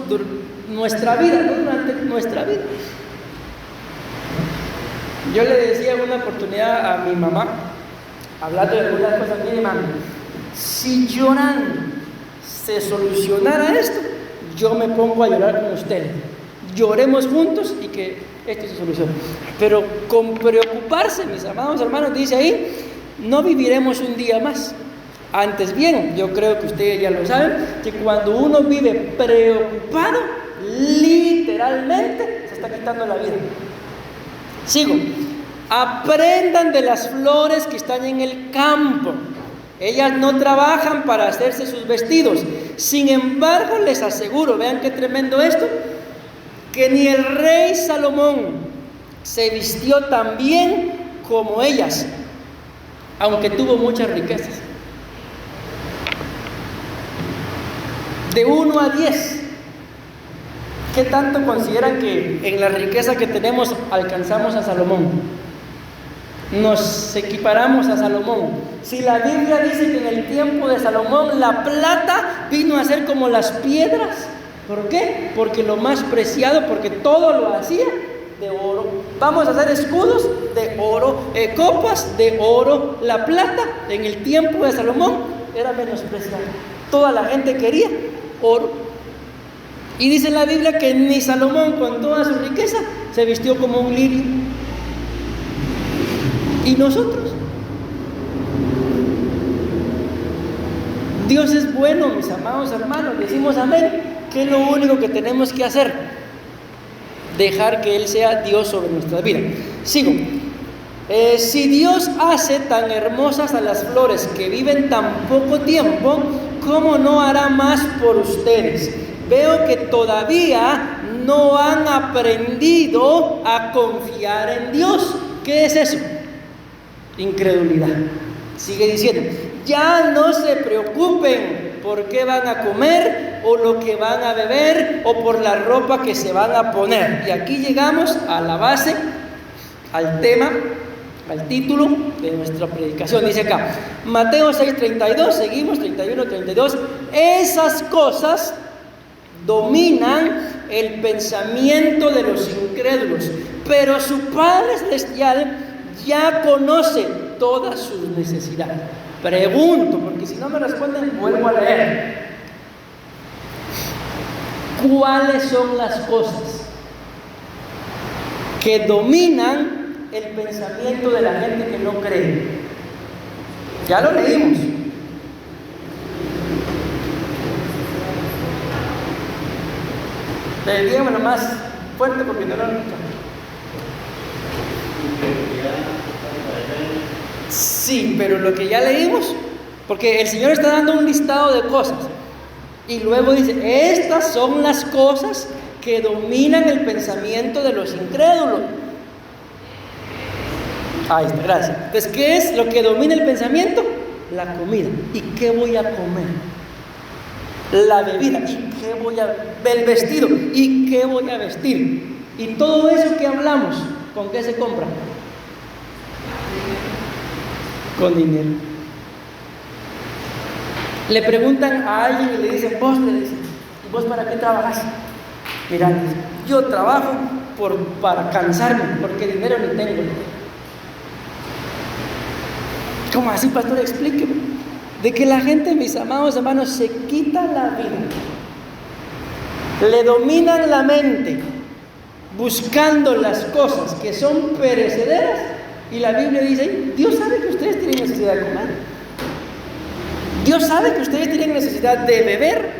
nuestra vida, ¿no? Durante nuestra vida? Yo le decía en una oportunidad a mi mamá, hablando de algunas cosas, mire, mamá, si llorando se solucionara esto, yo me pongo a llorar con ustedes. Lloremos juntos y que esto se solucione. Pero con preocuparse, mis amados hermanos, dice ahí, no viviremos un día más. Antes bien, yo creo que ustedes ya lo saben, que cuando uno vive preocupado, literalmente se está quitando la vida. Sigo. Aprendan de las flores que están en el campo. Ellas no trabajan para hacerse sus vestidos. Sin embargo, les aseguro, vean qué tremendo esto, que ni el rey Salomón se vistió tan bien como ellas, aunque tuvo muchas riquezas. De 1 a 10, ¿qué tanto consideran que en la riqueza que tenemos alcanzamos a Salomón? Nos equiparamos a Salomón. Si la Biblia dice que en el tiempo de Salomón la plata vino a ser como las piedras, ¿por qué? Porque lo más preciado, porque todo lo hacía de oro. Vamos a hacer escudos de oro, copas de oro. La plata en el tiempo de Salomón era menospreciada. Toda la gente quería oro. Y dice la Biblia que ni Salomón, con toda su riqueza, se vistió como un lirio. ¿Y nosotros? Dios es bueno, mis amados hermanos, decimos amén. ¿Qué es lo único que tenemos que hacer? dejar que Él sea Dios sobre nuestra vida. Sigo. Si Dios hace tan hermosas a las flores que viven tan poco tiempo, ¿cómo no hará más por ustedes? Veo que todavía no han aprendido a confiar en Dios. ¿Qué es eso? Incredulidad. Sigue diciendo, ya no se preocupen por qué van a comer o lo que van a beber o por la ropa que se van a poner. Y aquí llegamos a la base, al tema, al título de nuestra predicación. Dice acá, Mateo 6:32, seguimos, 31, 32. Esas cosas dominan el pensamiento de los incrédulos, pero su Padre Celestial ya conoce todas sus necesidades. Pregunto, porque si no me responden, vuelvo a leer. ¿Cuáles son las cosas que dominan el pensamiento de la gente que no cree? Ya lo leímos. Dígamelo más fuerte porque no lo han escuchado. Sí, pero lo que ya leímos, porque el Señor está dando un listado de cosas y luego dice, estas son las cosas que dominan el pensamiento de los incrédulos. Ahí está, gracias. Entonces, ¿qué es lo que domina el pensamiento? La comida. ¿Y qué voy a comer? La bebida. ¿Y qué voy a... el vestido? ¿Y qué voy a vestir? Y todo eso que hablamos, ¿con qué se compra? Con dinero. Le preguntan a alguien y le dicen, vos, le dicen, ¿y vos para qué trabajas? Mira, yo trabajo para cansarme, porque dinero ni tengo. ¿Cómo así, pastor? Explíqueme. De que la gente, mis amados hermanos, se quita la vida, le dominan la mente, buscando las cosas que son perecederas, y la Biblia dice, Dios sabe que ustedes tienen necesidad de comer, Dios sabe que ustedes tienen necesidad de beber,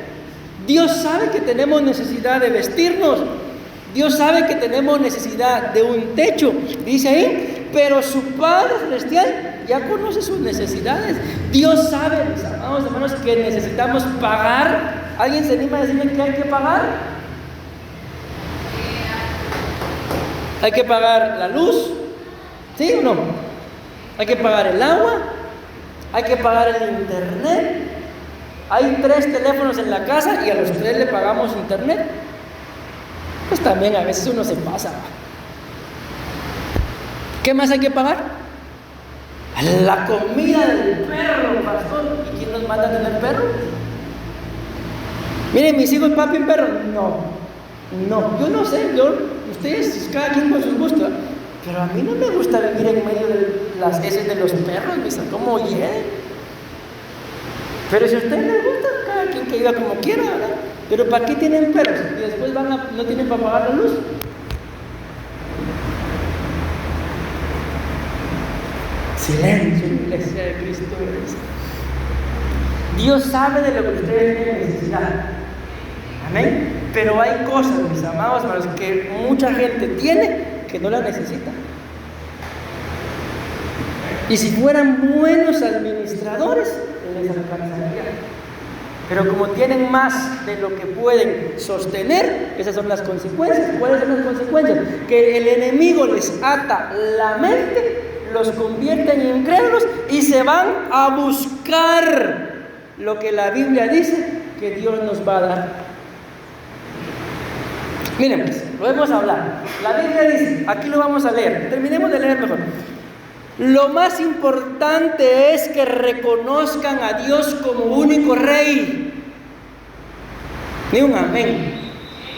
Dios sabe que tenemos necesidad de vestirnos, Dios sabe que tenemos necesidad de un techo, dice ahí, pero su Padre Celestial ya conoce sus necesidades. Dios sabe, mis amados hermanos, que necesitamos pagar. ¿Alguien se anima a decirme qué hay que pagar? Hay que pagar la luz, ¿sí o no? Hay que pagar el agua, hay que pagar el internet. Hay 3 teléfonos en la casa y a los 3 le pagamos internet. Pues también a veces uno se pasa. ¿Qué más hay que pagar? La comida del perro, pastor. ¿Y quién nos manda a tener perro? Miren, mis hijos, papi, perro. No, yo no sé, ustedes, cada quien con sus gustos. Pero a mí no me gusta vivir en medio de las heces de los perros, mis hijos, ¿cómo hieden? Pero si a ustedes les gusta, cada quien que viva como quiera, ¿verdad? Pero ¿para qué tienen perros? Y después no tienen para pagar la luz. Silencio, iglesia de Cristo. Dios sabe de lo que ustedes tienen necesidad. Amén. Pero hay cosas, mis amados hermanos, que mucha gente tiene que no las necesita. Y si fueran buenos administradores, les alcanzaría. Pero como tienen más de lo que pueden sostener, esas son las consecuencias. ¿Cuáles son las consecuencias? Que el enemigo les ata la mente, los convierte en incrédulos y se van a buscar lo que la Biblia dice que Dios nos va a dar. Miren, pues, lo hemos hablado. La Biblia dice, aquí lo vamos a leer, terminemos de leer mejor. Lo más importante es que reconozcan a Dios como único Rey. Ni un amén.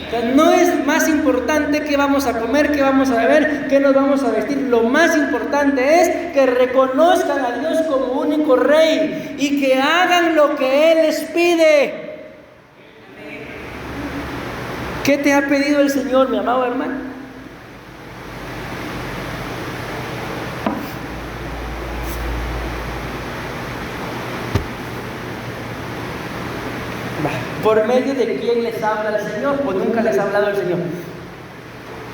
O sea, no es más importante qué vamos a comer, qué vamos a beber, qué nos vamos a vestir. Lo más importante es que reconozcan a Dios como único Rey y que hagan lo que Él les pide. ¿Qué te ha pedido el Señor, mi amado hermano? ¿Por medio de quién les habla el Señor o nunca les ha hablado el Señor?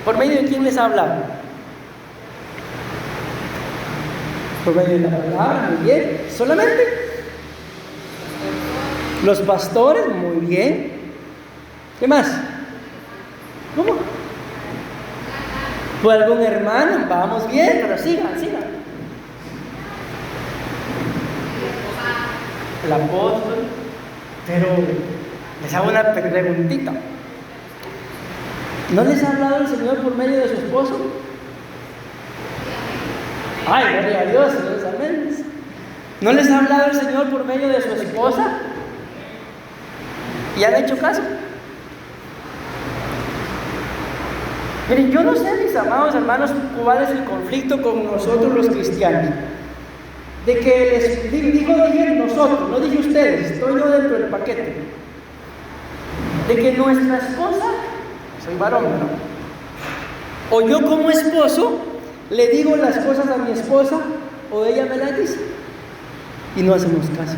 ¿Por medio de quién les ha hablado? Por medio de la palabra, muy bien. ¿Solamente? Los pastores, muy bien. ¿Qué más? ¿Cómo? ¿Fue algún hermano? Vamos bien, pero sigan. El apóstol. Pero les hago una preguntita. ¿No les ha hablado el Señor por medio de su esposo? Ay, gloria a Dios, señores, amén. ¿No les ha hablado el Señor por medio de su esposa? ¿Y han hecho caso? Miren, yo no sé, mis amados hermanos, cuál es el conflicto con nosotros los cristianos. De que dije nosotros, no dije ustedes, estoy yo dentro del paquete. De que nuestra esposa, soy varón, ¿no? O yo como esposo le digo las cosas a mi esposa o ella me las dice y no hacemos caso.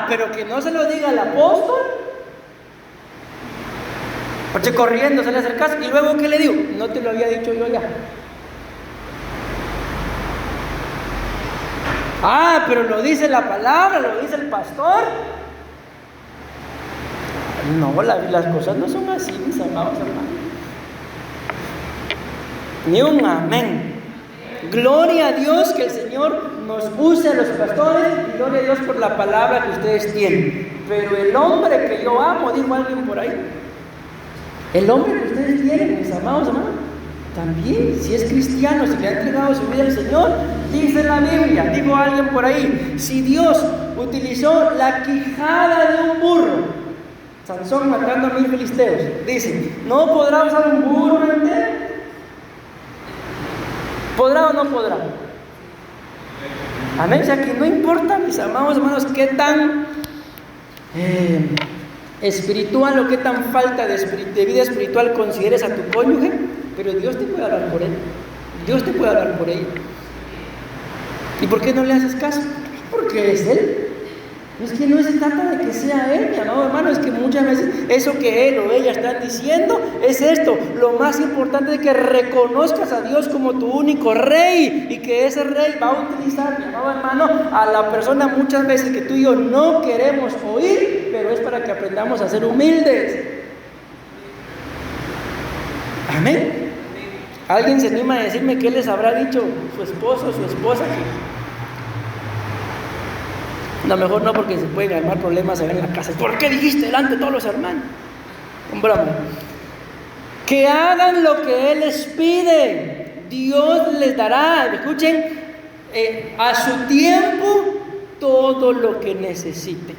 Pero que no se lo diga al apóstol, porque corriendo se le hace el caso. Y luego, ¿qué le digo? No te lo había dicho yo ya. Pero lo dice la palabra, lo dice el pastor. No, las cosas no son así, mis amados hermanos. Ni un amén. Gloria a Dios que el Señor nos use a los pastores, y gloria a Dios por la palabra que ustedes tienen. Pero el hombre que yo amo, dijo alguien por ahí, el hombre que ustedes tienen, mis amados hermanos, también, si es cristiano, si le ha entregado su vida al Señor, dice la Biblia, dijo alguien por ahí, si Dios utilizó la quijada de un burro, Sansón matando a 1000 filisteos, dice, ¿no podrá usar un burro entero? ¿Podrá o no podrá? Amén. O sea que no importa, mis amados hermanos, qué tan espiritual o qué tan falta de vida espiritual consideres a tu cónyuge, pero Dios te puede hablar por él. Dios te puede hablar por ella. ¿Y por qué no le haces caso? Porque es él. Es que no se trata de que sea él, mi amado hermano, es que muchas veces eso que él o ella están diciendo es esto. Lo más importante es que reconozcas a Dios como tu único rey, y que ese rey va a utilizar, mi amado hermano, a la persona muchas veces que tú y yo no queremos oír, pero es para que aprendamos a ser humildes. Amén. ¿Alguien se anima a decirme qué les habrá dicho su esposo o su esposa? A lo mejor no, porque se pueden armar problemas allá en la casa. ¿Por qué dijiste delante de todos los hermanos? Un broma. Que hagan lo que Él les pide. Dios les dará, escuchen, a su tiempo todo lo que necesiten.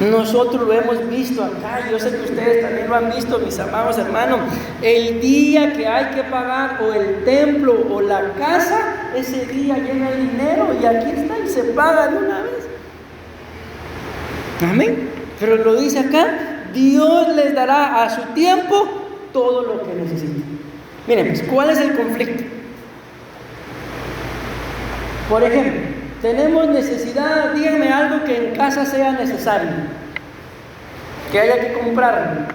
Nosotros lo hemos visto acá, yo sé que ustedes también lo han visto, mis amados hermanos. El día que hay que pagar o el templo o la casa, ese día llega el dinero y aquí está y se paga de una vez. Amén. Pero lo dice acá, Dios les dará a su tiempo todo lo que necesiten. Miren, pues, ¿cuál es el conflicto? Por ejemplo, tenemos necesidad, díganme algo que en casa sea necesario, que haya que comprar.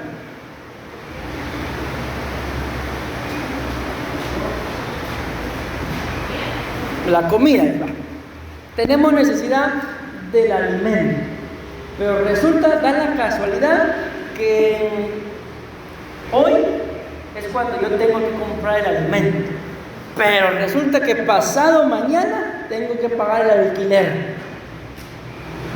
La comida, ¿verdad? Tenemos necesidad del alimento, pero resulta, da la casualidad que hoy es cuando yo tengo que comprar el alimento, pero resulta que pasado mañana tengo que pagar el alquiler.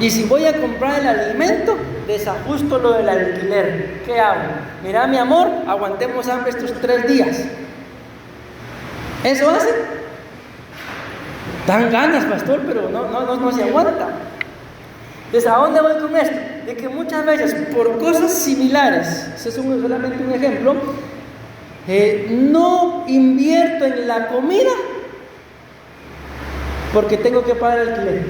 Y si voy a comprar el alimento, desajusto lo del alquiler. ¿Qué hago? Mira, mi amor, aguantemos hambre estos 3 días. ¿Eso hace? Dan ganas, pastor, pero no se aguanta. Entonces, ¿a dónde voy con esto? De que muchas veces, por cosas similares, ese es solamente un ejemplo, no invierto en la comida porque tengo que pagar el alquiler.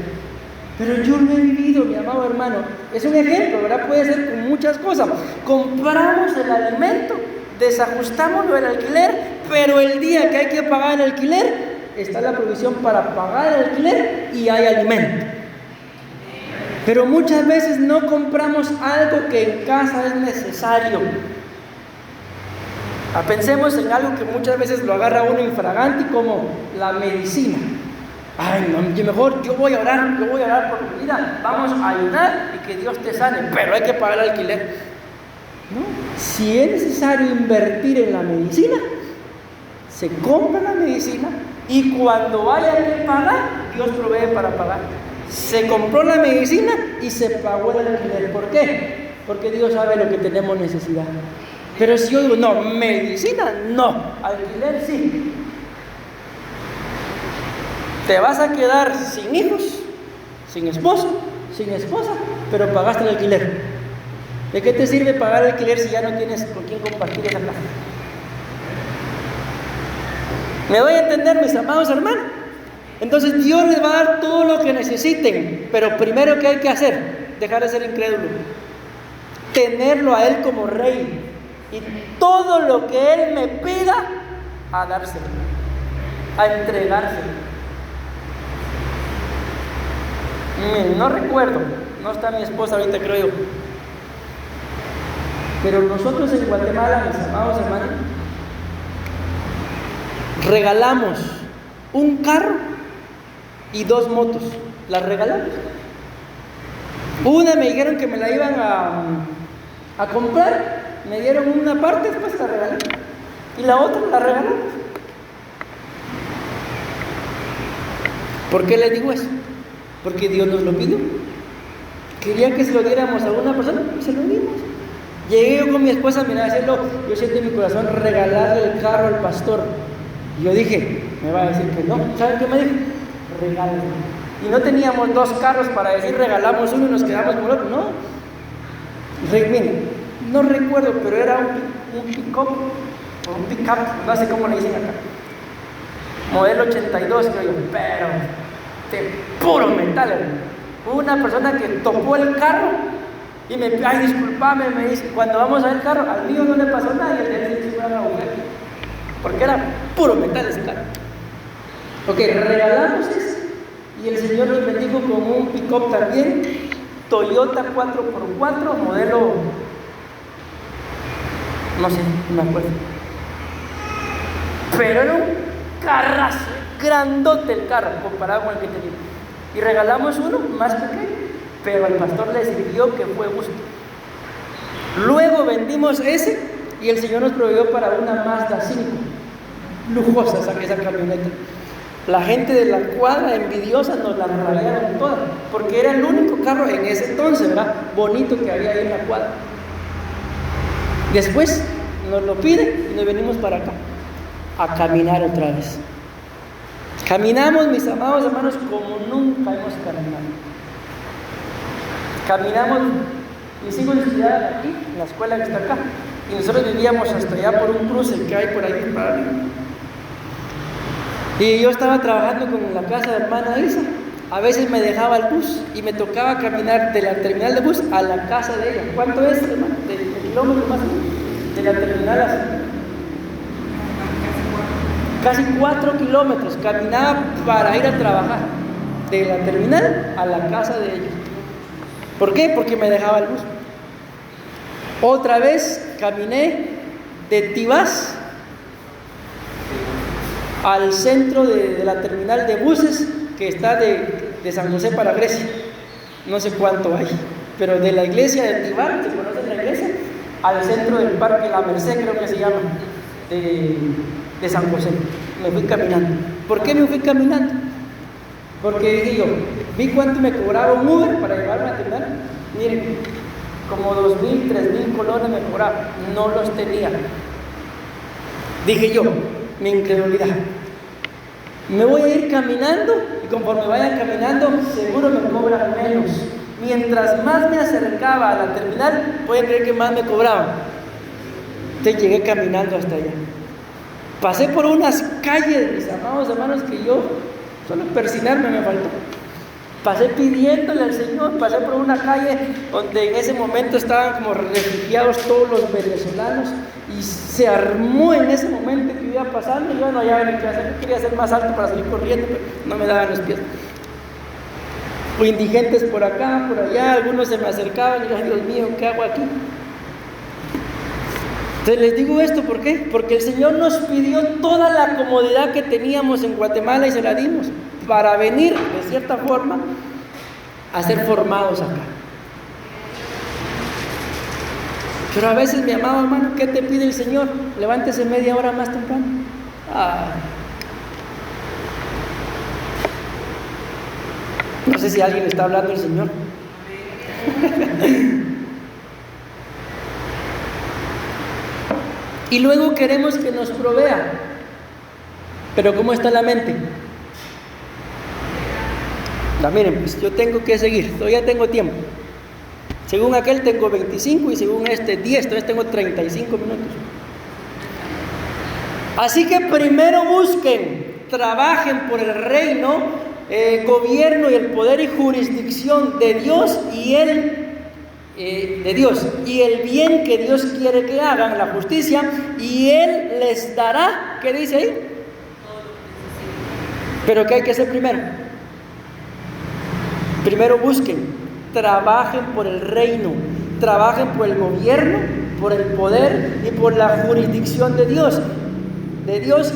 Pero yo lo he vivido, mi amado hermano. Es un ejemplo, ¿verdad? Puede ser con muchas cosas. Compramos el alimento, desajustamos lo del alquiler, pero el día que hay que pagar el alquiler, está la provisión para pagar el alquiler y hay alimento. Pero muchas veces no compramos algo que en casa es necesario. Pensemos en algo que muchas veces lo agarra uno infraganti, como la medicina. Ay, no, mejor yo voy a orar por mi vida, vamos a ayudar y que Dios te sane, pero hay que pagar el alquiler. No, si es necesario invertir en la medicina, se compra la medicina y cuando haya que pagar, Dios provee para pagar. Se compró la medicina y se pagó el alquiler. ¿Por qué? Porque Dios sabe lo que tenemos necesidad. Pero si yo digo, no, medicina no, alquiler sí, te vas a quedar sin hijos, sin esposo, sin esposa, pero pagaste el alquiler. ¿De qué te sirve pagar el alquiler si ya no tienes con quién compartir esa casa? ¿Me doy a entender, mis amados hermanos? Entonces Dios les va a dar todo lo que necesiten, pero primero, ¿qué hay que hacer? Dejar de ser incrédulo, tenerlo a Él como Rey, y todo lo que Él me pida, a dárselo, a entregárselo. No recuerdo, no está mi esposa ahorita, creo yo, pero nosotros en Guatemala, mis amados hermanos, regalamos un carro y 2 motos. Las regalamos. Una me dijeron que me la iban a comprar, me dieron una parte, después la regalé, y la otra la regalamos. ¿Por qué les digo eso? Porque Dios nos lo pidió. Quería que se lo diéramos a una persona y se lo dimos. Llegué yo con mi esposa, mira, hacerlo, yo siento en mi corazón regalarle el carro al pastor. Y yo dije, me va a decir que no. ¿Saben qué me dijo? Regálale. Y no teníamos 2 carros para decir regalamos uno y nos quedamos con el otro, no. Miren, no recuerdo, pero era un pick-up o un pick-up, no sé cómo le dicen acá. Modelo 82, creo yo, pero de puro metal. Una persona que tocó el carro y me, ay, discúlpame, me dice, cuando vamos a ver el carro, al mío no le pasó nada y el de él se hizo una mujer, porque era puro metal ese carro. Ok, regalamos ese y el Señor nos bendijo con un pick-up también, Toyota 4x4, modelo, no sé, no me acuerdo, pero era un carrazo, grandote el carro comparado con el que tenía. Y regalamos uno más pequeño, pero al pastor le sirvió, que fue gusto. Luego vendimos ese y el Señor nos proveyó para una Mazda 5, lujosa esa camioneta. La gente de la cuadra envidiosa nos la rayaron toda, porque era el único carro en ese entonces, ¿verdad?, bonito que había ahí en la cuadra. Después nos lo piden y nos venimos para acá a caminar otra vez. Caminamos, mis amados hermanos, como nunca hemos caminado. Caminamos, mis hijos estudiaban aquí, en la escuela que está acá, y nosotros vivíamos hasta allá por un cruce que hay por ahí para arriba. Y yo estaba trabajando con la casa de hermana Isa. A veces me dejaba el bus y me tocaba caminar de la terminal de bus a la casa de ella. ¿Cuánto es, hermano? ¿De kilómetros más? De la terminal a casi 4 kilómetros. Caminaba para ir a trabajar de la terminal a la casa de ellos. ¿Por qué? Porque me dejaba el bus. Otra vez caminé de Tibás al centro de la terminal de buses que está de San José para Grecia. No sé cuánto hay, pero de la iglesia de Tibás, ¿se conoce la iglesia? Al centro del parque La Merced, creo que se llama, de San José. Me fui caminando. ¿Por qué me fui caminando? Porque dije yo, vi cuánto me cobraba un Uber para llevarme a terminar. Miren, como 2,000, 3,000 colones me cobraba, no los tenía. Dije yo, mi incredulidad, me voy a ir caminando y conforme vaya caminando seguro me cobran menos. Mientras más me acercaba a la terminal, pueden creer que más me cobraban. Entonces llegué caminando hasta allá. Pasé por unas calles, mis amados hermanos, que yo solo persignarme me faltó. Pasé pidiéndole al Señor, pasé por una calle donde en ese momento estaban como refugiados todos los venezolanos y se armó en ese momento que iba pasando. Yo no, ya qué hacer, yo quería ser más alto para salir corriendo, pero no me daban los pies. o indigentes por acá, por allá, algunos se me acercaban y yo, Dios mío, ¿qué hago aquí? Entonces les digo esto, ¿por qué? Porque el Señor nos pidió toda la comodidad que teníamos en Guatemala y se la dimos para venir, de cierta forma, a ser formados acá. Pero a veces, mi amado hermano, ¿qué te pide el Señor? Levántese media hora más temprano. No sé si alguien le está hablando el Señor. Y luego queremos que nos provea. Pero ¿cómo está la mente? Miren, pues yo tengo que seguir, todavía tengo tiempo. Según aquel tengo 25 y según este 10, entonces tengo 35 minutos. Así que primero busquen, trabajen por el reino, gobierno y el poder y jurisdicción de Dios y el bien que Dios quiere que hagan, la justicia, y Él les dará, ¿qué dice ahí? Pero ¿qué hay que hacer primero? Primero busquen, trabajen por el reino, trabajen por el gobierno, por el poder y por la jurisdicción de Dios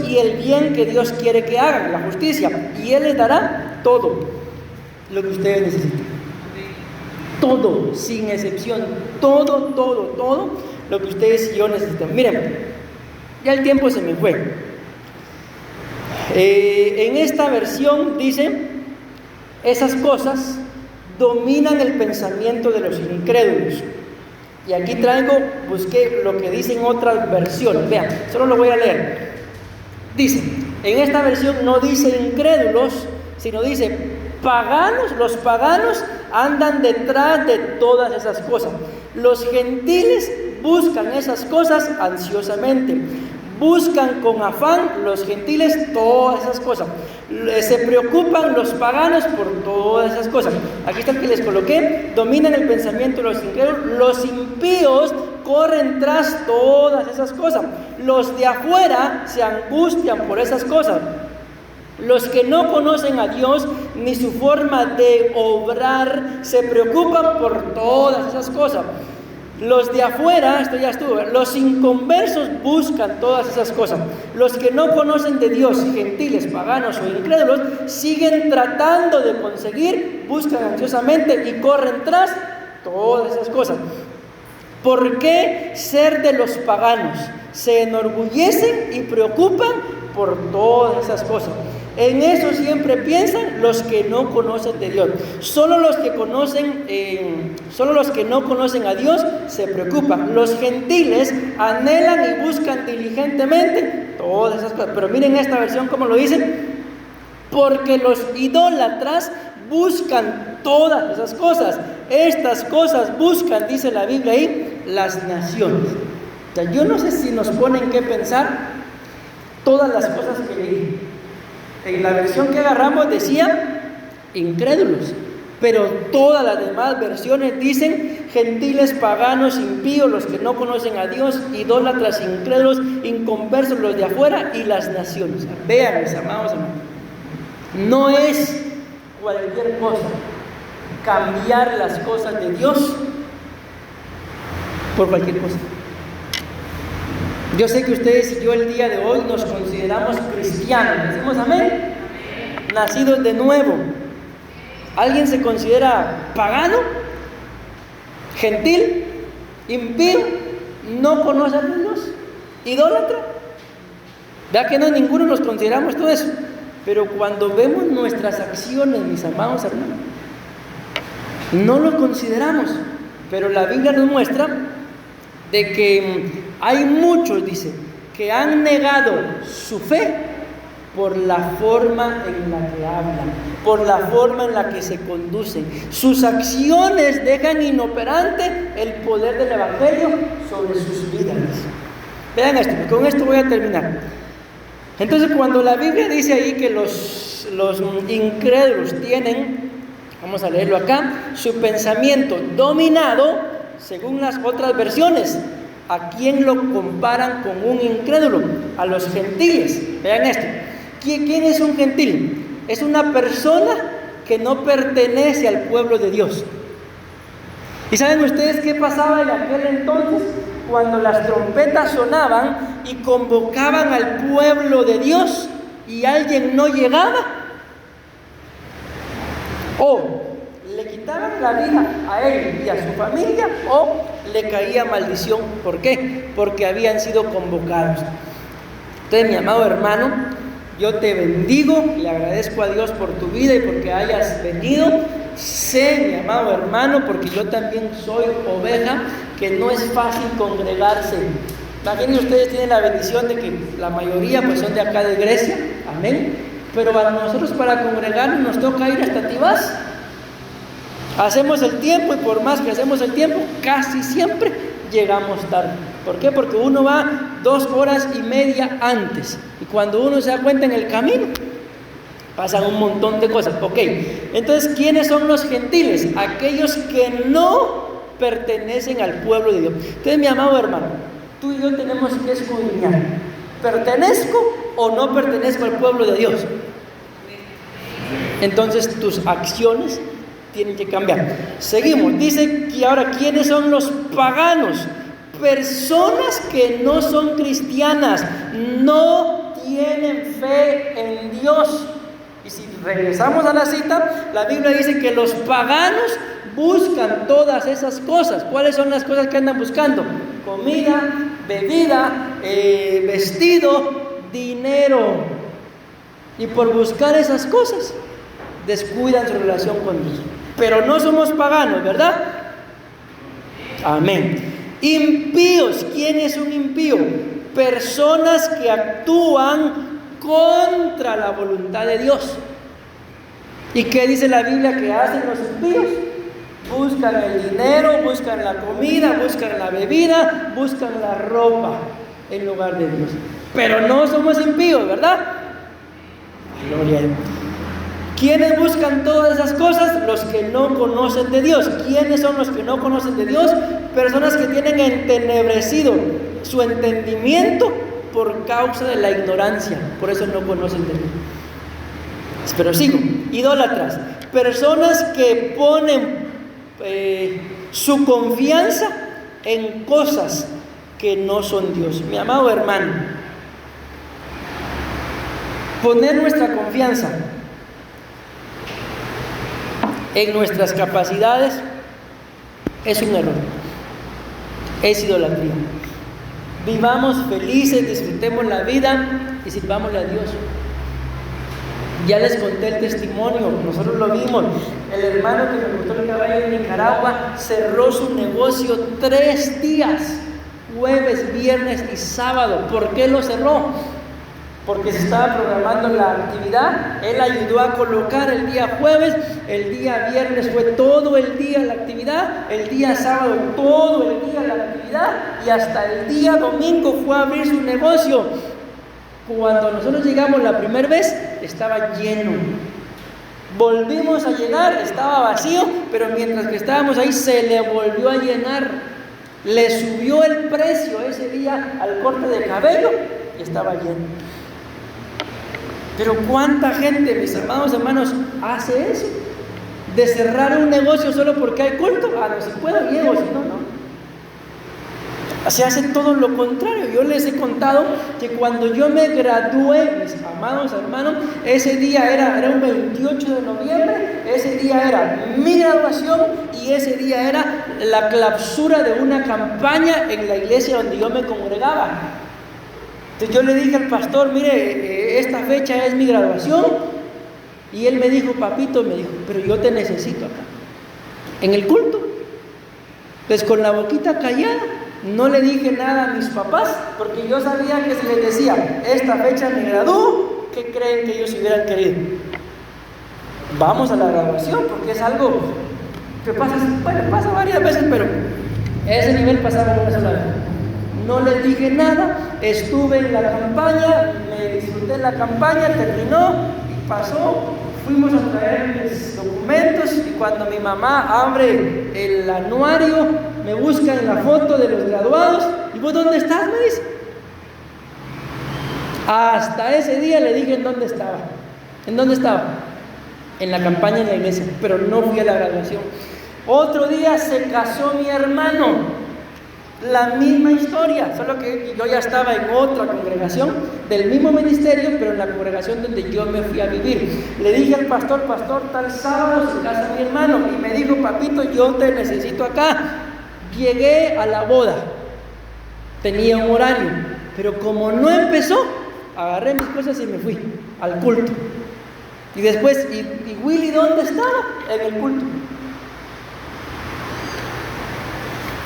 y el bien que Dios quiere que hagan, la justicia, y Él les dará todo lo que ustedes necesitan. Todo, sin excepción, todo lo que ustedes y yo necesitan. Miren, ya el tiempo se me fue. En esta versión dice, esas cosas dominan el pensamiento de los incrédulos. Y aquí busqué lo que dicen otras versiones. Vean, solo lo voy a leer. Dice, en esta versión no dice incrédulos, sino dice paganos. Los paganos andan detrás de todas esas cosas. Los gentiles buscan esas cosas ansiosamente. Buscan con afán los gentiles todas esas cosas. Se preocupan los paganos por todas esas cosas. Aquí está el que les coloqué. Dominan el pensamiento de los incrédulos. Los impíos corren tras todas esas cosas. Los de afuera se angustian por esas cosas. Los que no conocen a Dios ni su forma de obrar se preocupan por todas esas cosas. Los de afuera, esto ya estuvo, los inconversos buscan todas esas cosas. Los que no conocen de Dios, gentiles, paganos o incrédulos, siguen tratando de conseguir, buscan ansiosamente y corren tras todas esas cosas. ¿Por qué ser de los paganos? Se enorgullecen y preocupan por todas esas cosas. En eso siempre piensan los que no conocen de Dios. Solo los que no conocen a Dios se preocupan. Los gentiles anhelan y buscan diligentemente todas esas cosas. Pero miren esta versión como lo dicen. Porque los idólatras buscan todas esas cosas. Estas cosas buscan, dice la Biblia ahí, las naciones. O sea, yo no sé si nos ponen que pensar todas las cosas que leí. En la versión que agarramos decía incrédulos, pero todas las demás versiones dicen gentiles, paganos, impíos, los que no conocen a Dios, idólatras, incrédulos, inconversos, los de afuera y las naciones. Vean, mis amados hermanos, no es cualquier cosa cambiar las cosas de Dios por cualquier cosa. Yo sé que ustedes y yo el día de hoy nos consideramos cristianos. ¿Decimos amén? Nacidos de nuevo. ¿Alguien se considera pagano? ¿Gentil? ¿Impío? ¿No conoce a Dios? ¿Idólatra? ¿Verdad que no? Ninguno nos consideramos todo eso. Pero cuando vemos nuestras acciones, mis amados hermanos, no lo consideramos. Pero la Biblia nos muestra de que hay muchos, dice, que han negado su fe por la forma en la que hablan, por la forma en la que se conducen. Sus acciones dejan inoperante el poder del Evangelio sobre sus vidas. Vean esto, con esto voy a terminar. Entonces, cuando la Biblia dice ahí que los incrédulos tienen, vamos a leerlo acá, su pensamiento dominado, según las otras versiones, ¿a quién lo comparan con un incrédulo? A los gentiles. Vean esto. ¿Quién es un gentil? Es una persona que no pertenece al pueblo de Dios. ¿Y saben ustedes qué pasaba en aquel entonces? Cuando las trompetas sonaban y convocaban al pueblo de Dios y alguien no llegaba, o le quitaban la vida a él y a su familia, o le caía maldición. ¿Por qué? Porque habían sido convocados. Entonces, mi amado hermano, yo te bendigo, le agradezco a Dios por tu vida y porque hayas venido. Sé, mi amado hermano, porque yo también soy oveja, que no es fácil congregarse. Imaginen ustedes, tienen la bendición de que la mayoría pues son de acá de Grecia, amén. Pero a nosotros para congregarnos nos toca ir hasta Tibás. Hacemos el tiempo y por más que hacemos el tiempo, casi siempre llegamos tarde. ¿Por qué? Porque uno va 2 horas y media antes. Y cuando uno se da cuenta en el camino, pasan un montón de cosas. Ok, entonces, ¿quiénes son los gentiles? Aquellos que no pertenecen al pueblo de Dios. Entonces, mi amado hermano, tú y yo tenemos que escudriñar. ¿Pertenezco o no pertenezco al pueblo de Dios? Entonces, tus acciones tienen que cambiar. Seguimos. Dice que ahora, ¿quiénes son los paganos? Personas que no son cristianas, no tienen fe en Dios. Y si regresamos a la cita, la Biblia dice que los paganos buscan todas esas cosas. ¿Cuáles son las cosas que andan buscando? Comida, bebida, vestido, dinero. Y por buscar esas cosas, descuidan su relación con Dios. Pero no somos paganos, ¿verdad? Amén. Impíos. ¿Quién es un impío? Personas que actúan contra la voluntad de Dios. ¿Y qué dice la Biblia que hacen los impíos? Buscan el dinero, buscan la comida, buscan la bebida, buscan la ropa en lugar de Dios. Pero no somos impíos, ¿verdad? Gloria a Dios. ¿Quiénes buscan todas esas cosas? Los que no conocen de Dios. ¿Quiénes son los que no conocen de Dios? Personas que tienen entenebrecido su entendimiento por causa de la ignorancia. Por eso no conocen de Dios. Pero sigo. Idólatras. Personas que ponen su confianza en cosas que no son Dios. Mi amado hermano, poner nuestra confianza en nuestras capacidades es un error, es idolatría. Vivamos felices, disfrutemos la vida y sirvámosle a Dios. Ya les conté el testimonio, nosotros lo vimos. El hermano que me costó el caballo en Nicaragua cerró su negocio 3 días, jueves, viernes y sábado. ¿Por qué lo cerró? Porque se estaba programando la actividad. Él ayudó a colocar el día jueves, el día viernes fue todo el día la actividad, el día sábado todo el día la actividad y hasta el día domingo fue a abrir su negocio. Cuando nosotros llegamos la primera vez estaba lleno, volvimos a llegar, estaba vacío, pero mientras que estábamos ahí se le volvió a llenar. Le subió el precio ese día al corte de cabello y estaba lleno. Pero ¿cuánta gente, mis amados hermanos, hace eso? De cerrar un negocio solo porque hay culto. No, si puedo llego, si no, no. Se hace todo lo contrario. Yo les he contado que cuando yo me gradué, mis amados hermanos, ese día era un 28 de noviembre, ese día era mi graduación y ese día era la clausura de una campaña en la iglesia donde yo me congregaba. Entonces yo le dije al pastor, mire, esta fecha es mi graduación. Y él me dijo, papito, me dijo, pero yo te necesito acá, en el culto. Pues con la boquita callada, no le dije nada a mis papás, porque yo sabía que si les decía, esta fecha me gradúo, ¿qué creen que ellos hubieran querido? Vamos a la graduación, porque es algo que pasa, bueno, pasa varias veces, pero a ese nivel pasaba una sola vez. No les dije nada, estuve en la campaña, me disfruté la campaña, terminó y pasó. Fuimos a traer mis documentos y cuando mi mamá abre el anuario, me busca en la foto de los graduados. ¿Y vos dónde estás? Me dice. Hasta ese día le dije en dónde estaba. ¿En dónde estaba? en la campaña en la iglesia, pero no fui a la graduación. Otro día se casó mi hermano. La misma historia, solo que yo ya estaba en otra congregación del mismo ministerio, pero en la congregación donde yo me fui a vivir. Le dije al pastor, tal sábado se casa mi hermano, y me dijo, papito, yo te necesito acá. Llegué a la boda, tenía un horario, pero como no empezó, agarré mis cosas y me fui al culto. Y después, ¿y Willy dónde estaba? En el culto.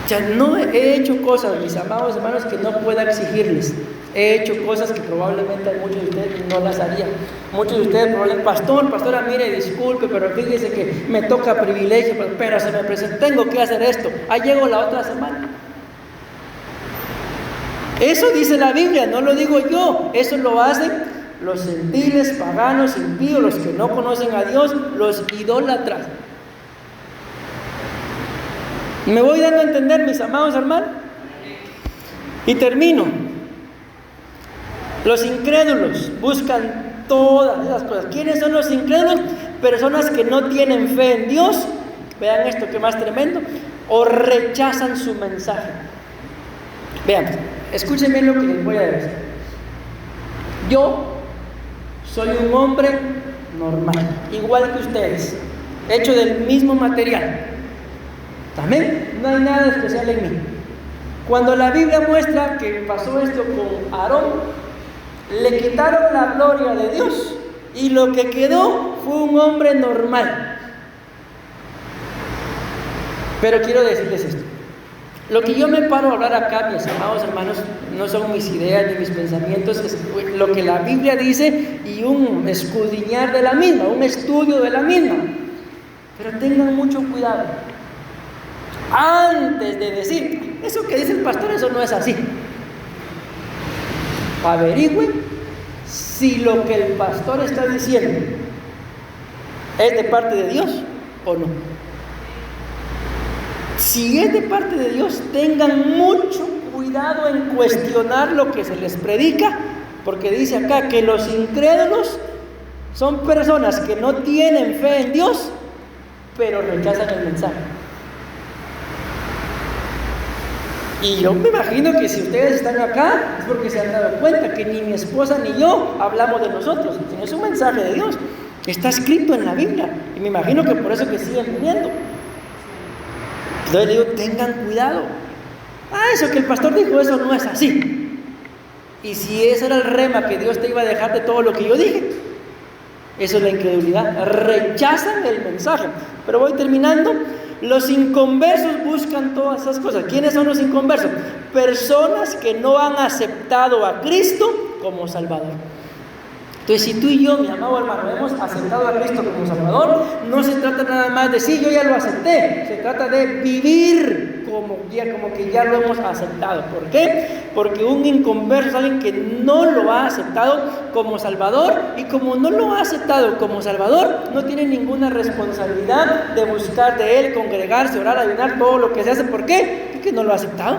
Ya no he hecho cosas, mis amados hermanos, que no pueda exigirles. He hecho cosas que probablemente muchos de ustedes no las harían. Muchos de ustedes probablemente, pastora, mire, disculpe, pero fíjese que me toca privilegio, pero se me presenta, tengo que hacer esto. Ahí llego la otra semana. Eso dice la Biblia, no lo digo yo. Eso lo hacen los gentiles, paganos, impíos, los que no conocen a Dios, los idólatras. ¿Me voy dando a entender, mis amados hermanos? Y termino. Los incrédulos buscan todas esas cosas. ¿Quiénes son los incrédulos? Personas que no tienen fe en Dios. Vean esto, que más tremendo. O rechazan su mensaje. Vean, escuchen bien lo que les voy a decir. Yo soy un hombre normal, igual que ustedes, hecho del mismo material. Amén. No hay nada especial en mí. Cuando la Biblia muestra que pasó esto con Aarón, le quitaron la gloria de Dios y lo que quedó fue un hombre normal. Pero quiero decirles esto. Lo que yo me paro a hablar acá, mis amados hermanos, no son mis ideas ni mis pensamientos, es lo que la Biblia dice y un escudriñar de la misma, un estudio de la misma. Pero tengan mucho cuidado. Antes de decir, eso que dice el pastor, eso no es así. Averigüen si lo que el pastor está diciendo es de parte de Dios o no. Si es de parte de Dios, tengan mucho cuidado en cuestionar lo que se les predica, porque dice acá que los incrédulos son personas que no tienen fe en Dios, pero rechazan el mensaje. Y yo me imagino que si ustedes están acá es porque se han dado cuenta que ni mi esposa ni yo hablamos de nosotros, sino es un mensaje de Dios. Está escrito en la Biblia y me imagino que por eso que siguen viniendo. Entonces le digo, tengan cuidado. Eso que el pastor dijo, eso no es así. Y si ese era el rema que Dios te iba a dejar de todo lo que yo dije, eso es la incredulidad. Rechazan el mensaje. Pero voy terminando. Los inconversos buscan todas esas cosas. ¿Quiénes son los inconversos? Personas que no han aceptado a Cristo como Salvador. Entonces, si tú y yo, mi amado hermano, hemos aceptado a Cristo como Salvador, no se trata nada más de sí, yo ya lo acepté. Se trata de vivir como que ya lo hemos aceptado. ¿Por qué? Porque un inconverso es alguien que no lo ha aceptado como Salvador, y como no lo ha aceptado como Salvador, no tiene ninguna responsabilidad de buscar de Él, congregarse, orar, ayunar, todo lo que se hace. ¿Por qué? Porque no lo ha aceptado.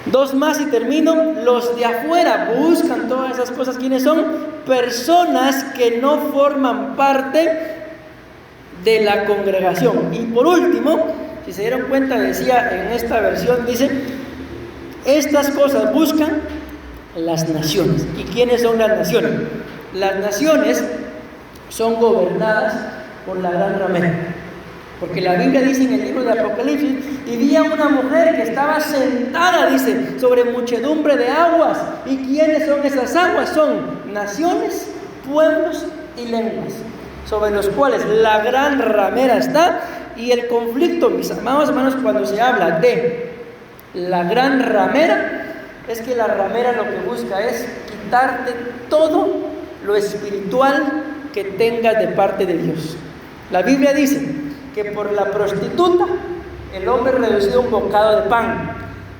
Dos más y termino. Los de afuera buscan todas esas cosas. ¿Quiénes son? Personas que no forman parte de la congregación. Y por último, si se dieron cuenta, decía en esta versión, dice, estas cosas buscan las naciones. ¿Y quiénes son las naciones? Las naciones son gobernadas por la gran ramera. Porque la Biblia dice en el libro de Apocalipsis, y vi a una mujer que estaba sentada, dice, sobre muchedumbre de aguas. ¿Y quiénes son esas aguas? Son naciones, pueblos y lenguas, sobre los cuales la gran ramera está. Y el conflicto, mis amados hermanos, cuando se habla de la gran ramera, es que la ramera lo que busca es quitarte todo lo espiritual que tengas de parte de Dios. La Biblia dice que por la prostituta el hombre reducido a un bocado de pan,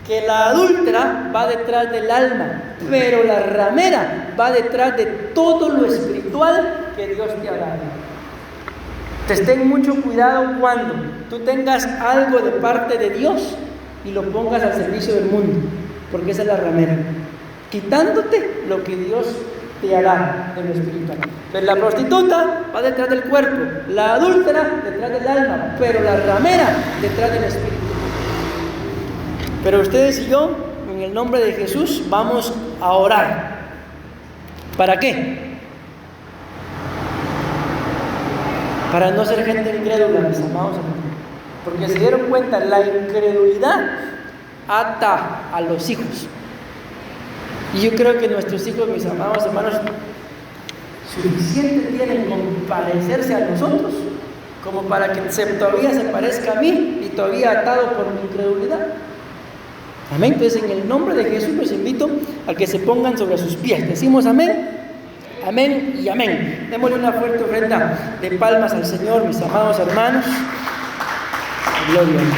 que la adúltera va detrás del alma, pero la ramera va detrás de todo lo espiritual que Dios te ha dado. Entonces ten mucho cuidado cuando tú tengas algo de parte de Dios y lo pongas al servicio del mundo, porque esa es la ramera, quitándote lo que Dios te hará de lo espiritual. Pero la prostituta va detrás del cuerpo, la adúltera detrás del alma, pero la ramera detrás del espíritu. Pero ustedes y yo, en el nombre de Jesús, vamos a orar. ¿Para qué? Para no ser gente incrédula, mis amados hermanos. Porque se dieron cuenta, la incredulidad ata a los hijos. Y yo creo que nuestros hijos, mis amados hermanos, suficiente tienen con parecerse a nosotros como para que todavía se parezca a mí y todavía atado por mi incredulidad. Amén. Entonces, en el nombre de Jesús los invito a que se pongan sobre sus pies. Decimos amén, amén y amén. Démosle una fuerte ofrenda de palmas al Señor, mis amados hermanos. Gloria a Dios.